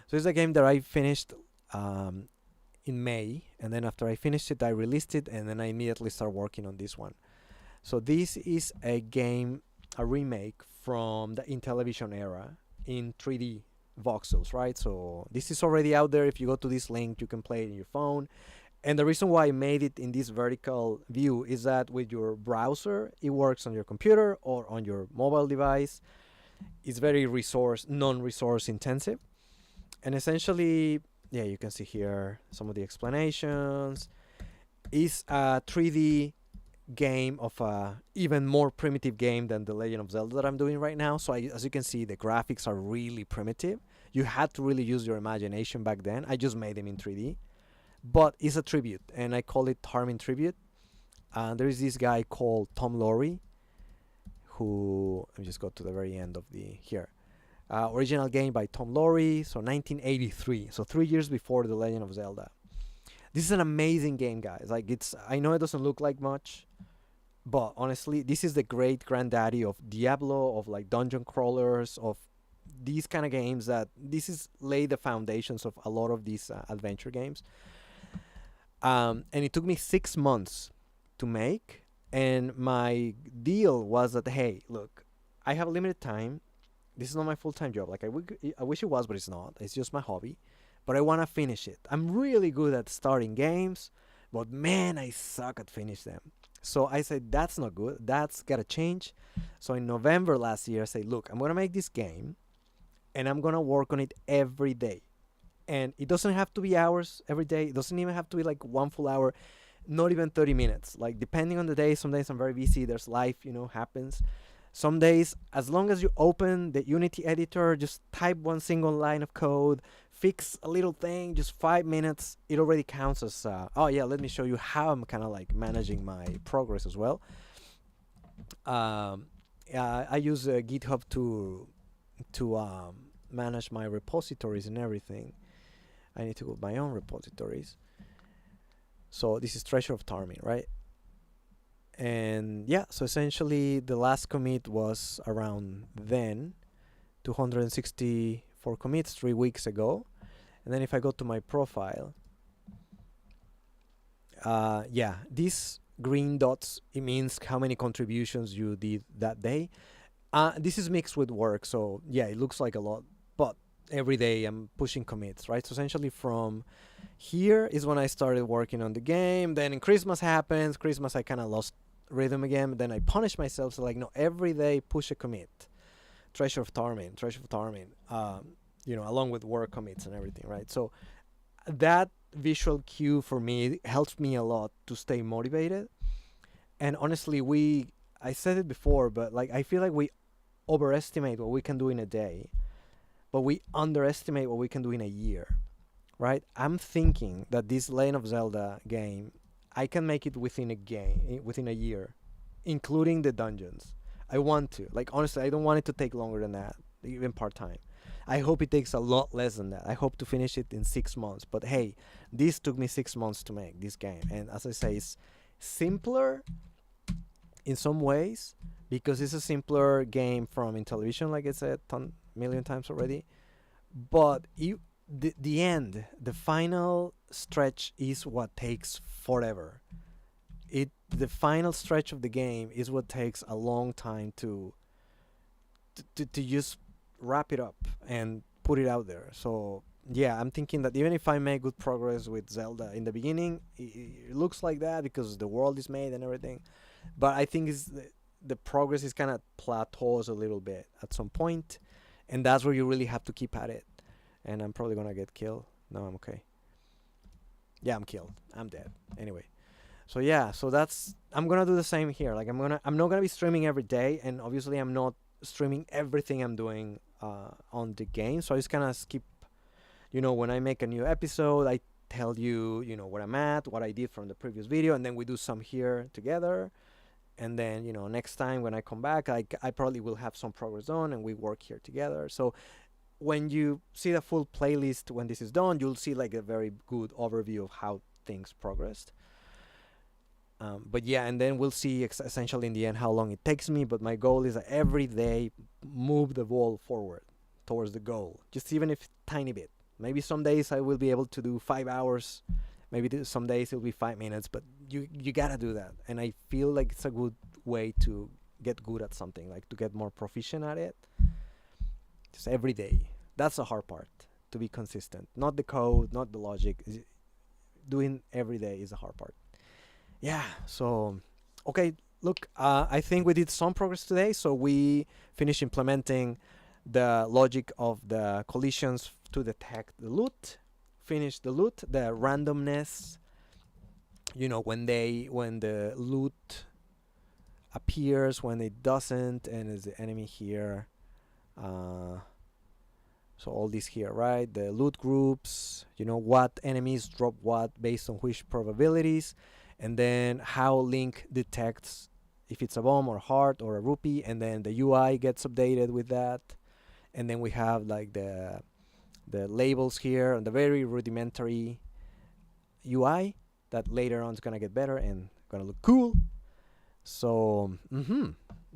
So it's a game that I finished in May, and then after I finished it, I released it, and then I immediately started working on this one. So this is a game, a remake from the Intellivision era in 3D voxels, right? So this is already out there. If you go to this link, you can play it in your phone. And the reason why I made it in this vertical view is that with your browser, it works on your computer or on your mobile device. It's very non-resource intensive. And essentially, yeah, you can see here some of the explanations. It's a 3D game of a even more primitive game than the Legend of Zelda that I'm doing right now. So as you can see, the graphics are really primitive. You had to really use your imagination back then. I just made them in 3D. But it's a tribute, and I call it Tarmin Tribute. There is this guy called Tom Lowry, who, let me just go to the very end of the here. Original game by Tom Lowry, so 1983, so 3 years before The Legend of Zelda. This is an amazing game, guys. Like, I know it doesn't look like much, but honestly, this is the great granddaddy of Diablo, of like dungeon crawlers, of these kind of games. That this is laid the foundations of a lot of these adventure games. And it took me 6 months to make. And my deal was that, hey, look, I have limited time. This is not my full-time job. Like, I wish it was, but it's not. It's just my hobby. But I want to finish it. I'm really good at starting games, but man, I suck at finish them. So I said, that's not good. That's got to change. So in November last year, I said, look, I'm going to make this game, and I'm going to work on it every day. And it doesn't have to be hours every day. It doesn't even have to be like 1 full hour, not even 30 minutes. Like, depending on the day, some days I'm very busy. There's life, happens. Some days, as long as you open the Unity editor, just type one single line of code, fix a little thing, just 5 minutes, it already counts as, oh yeah, let me show you how I'm kind of like managing my progress as well. I use GitHub to manage my repositories and everything. I need to go my own repositories. So this is Treasure of Tarmin, right? And yeah, so essentially the last commit was around then, 264 commits 3 weeks ago. And then if I go to my profile, yeah, these green dots, it means how many contributions you did that day. This is mixed with work, so yeah, it looks like a lot, but every day I'm pushing commits, right? So essentially from here is when I started working on the game. Then in Christmas happens. Christmas, I kind of lost rhythm again. But then I punished myself. So like, no, every day push a commit. Treasure of Tarmin, along with work commits and everything, right? So that visual cue for me helps me a lot to stay motivated. And honestly, I said it before, but like, I feel like we overestimate what we can do in a day, but we underestimate what we can do in a year, right? I'm thinking that this Legend of Zelda game, I can make it within a year, including the dungeons. I want to. Like, honestly, I don't want it to take longer than that, even part-time. I hope it takes a lot less than that. I hope to finish it in 6 months. But hey, this took me 6 months to make, this game. And as I say, it's simpler in some ways, because it's a simpler game from Intellivision, like I said million times already. But the end, the final stretch is what takes forever. The final stretch of the game is what takes a long time to just wrap it up and put it out there. So yeah, I'm thinking that even if I make good progress with Zelda in the beginning, it looks like that because the world is made and everything. But I think the progress is kind of plateaus a little bit at some point, and that's where you really have to keep at it. And I'm probably gonna get killed. No, I'm okay. Yeah, I'm killed. I'm dead. Anyway. So yeah, I'm gonna do the same here. Like, I'm not gonna be streaming every day, and obviously I'm not streaming everything I'm doing on the game. So I just kind of skip, when I make a new episode, I tell you, where I'm at, what I did from the previous video, and then we do some here together. And then, next time when I come back, I probably will have some progress done, and we work here together. So when you see the full playlist when this is done, you'll see like a very good overview of how things progressed. But yeah, and then we'll see essentially in the end how long it takes me. But my goal is that every day move the ball forward towards the goal, just even if tiny bit. Maybe some days I will be able to do 5 hours Maybe some days it'll be 5 minutes, but you gotta do that. And I feel like it's a good way to get good at something, like to get more proficient at it. Just every day. That's the hard part. To be consistent, not the code, not the logic. Doing every day is the hard part. Yeah. So, okay. Look, I think we did some progress today. So we finished implementing the logic of the collisions to detect the loot. Finish the loot, the randomness. When the loot appears, when it doesn't, and is the enemy here. So all this here, right? The loot groups, what enemies drop what based on which probabilities, and then how Link detects if it's a bomb or heart or a rupee, and then the UI gets updated with that. And then we have like the labels here and the very rudimentary UI that later on is gonna get better and gonna look cool. So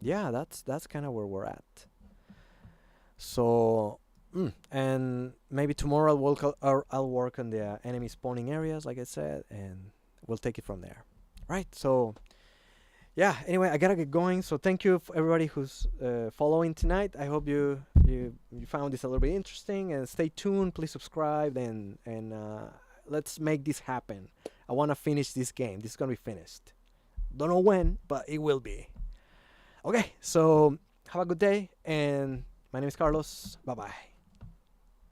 yeah, that's kind of where we're at. So and maybe tomorrow I'll work on the enemy spawning areas, like I said, and we'll take it from there. Right. So yeah. Anyway, I gotta get going. So thank you for everybody who's following tonight. I hope you found this a little bit interesting, and stay tuned. Please subscribe and let's make this happen. I want to finish this game. This is gonna be finished. Don't know when, but it will be. Okay. So have a good day, and my name is Carlos. Bye bye.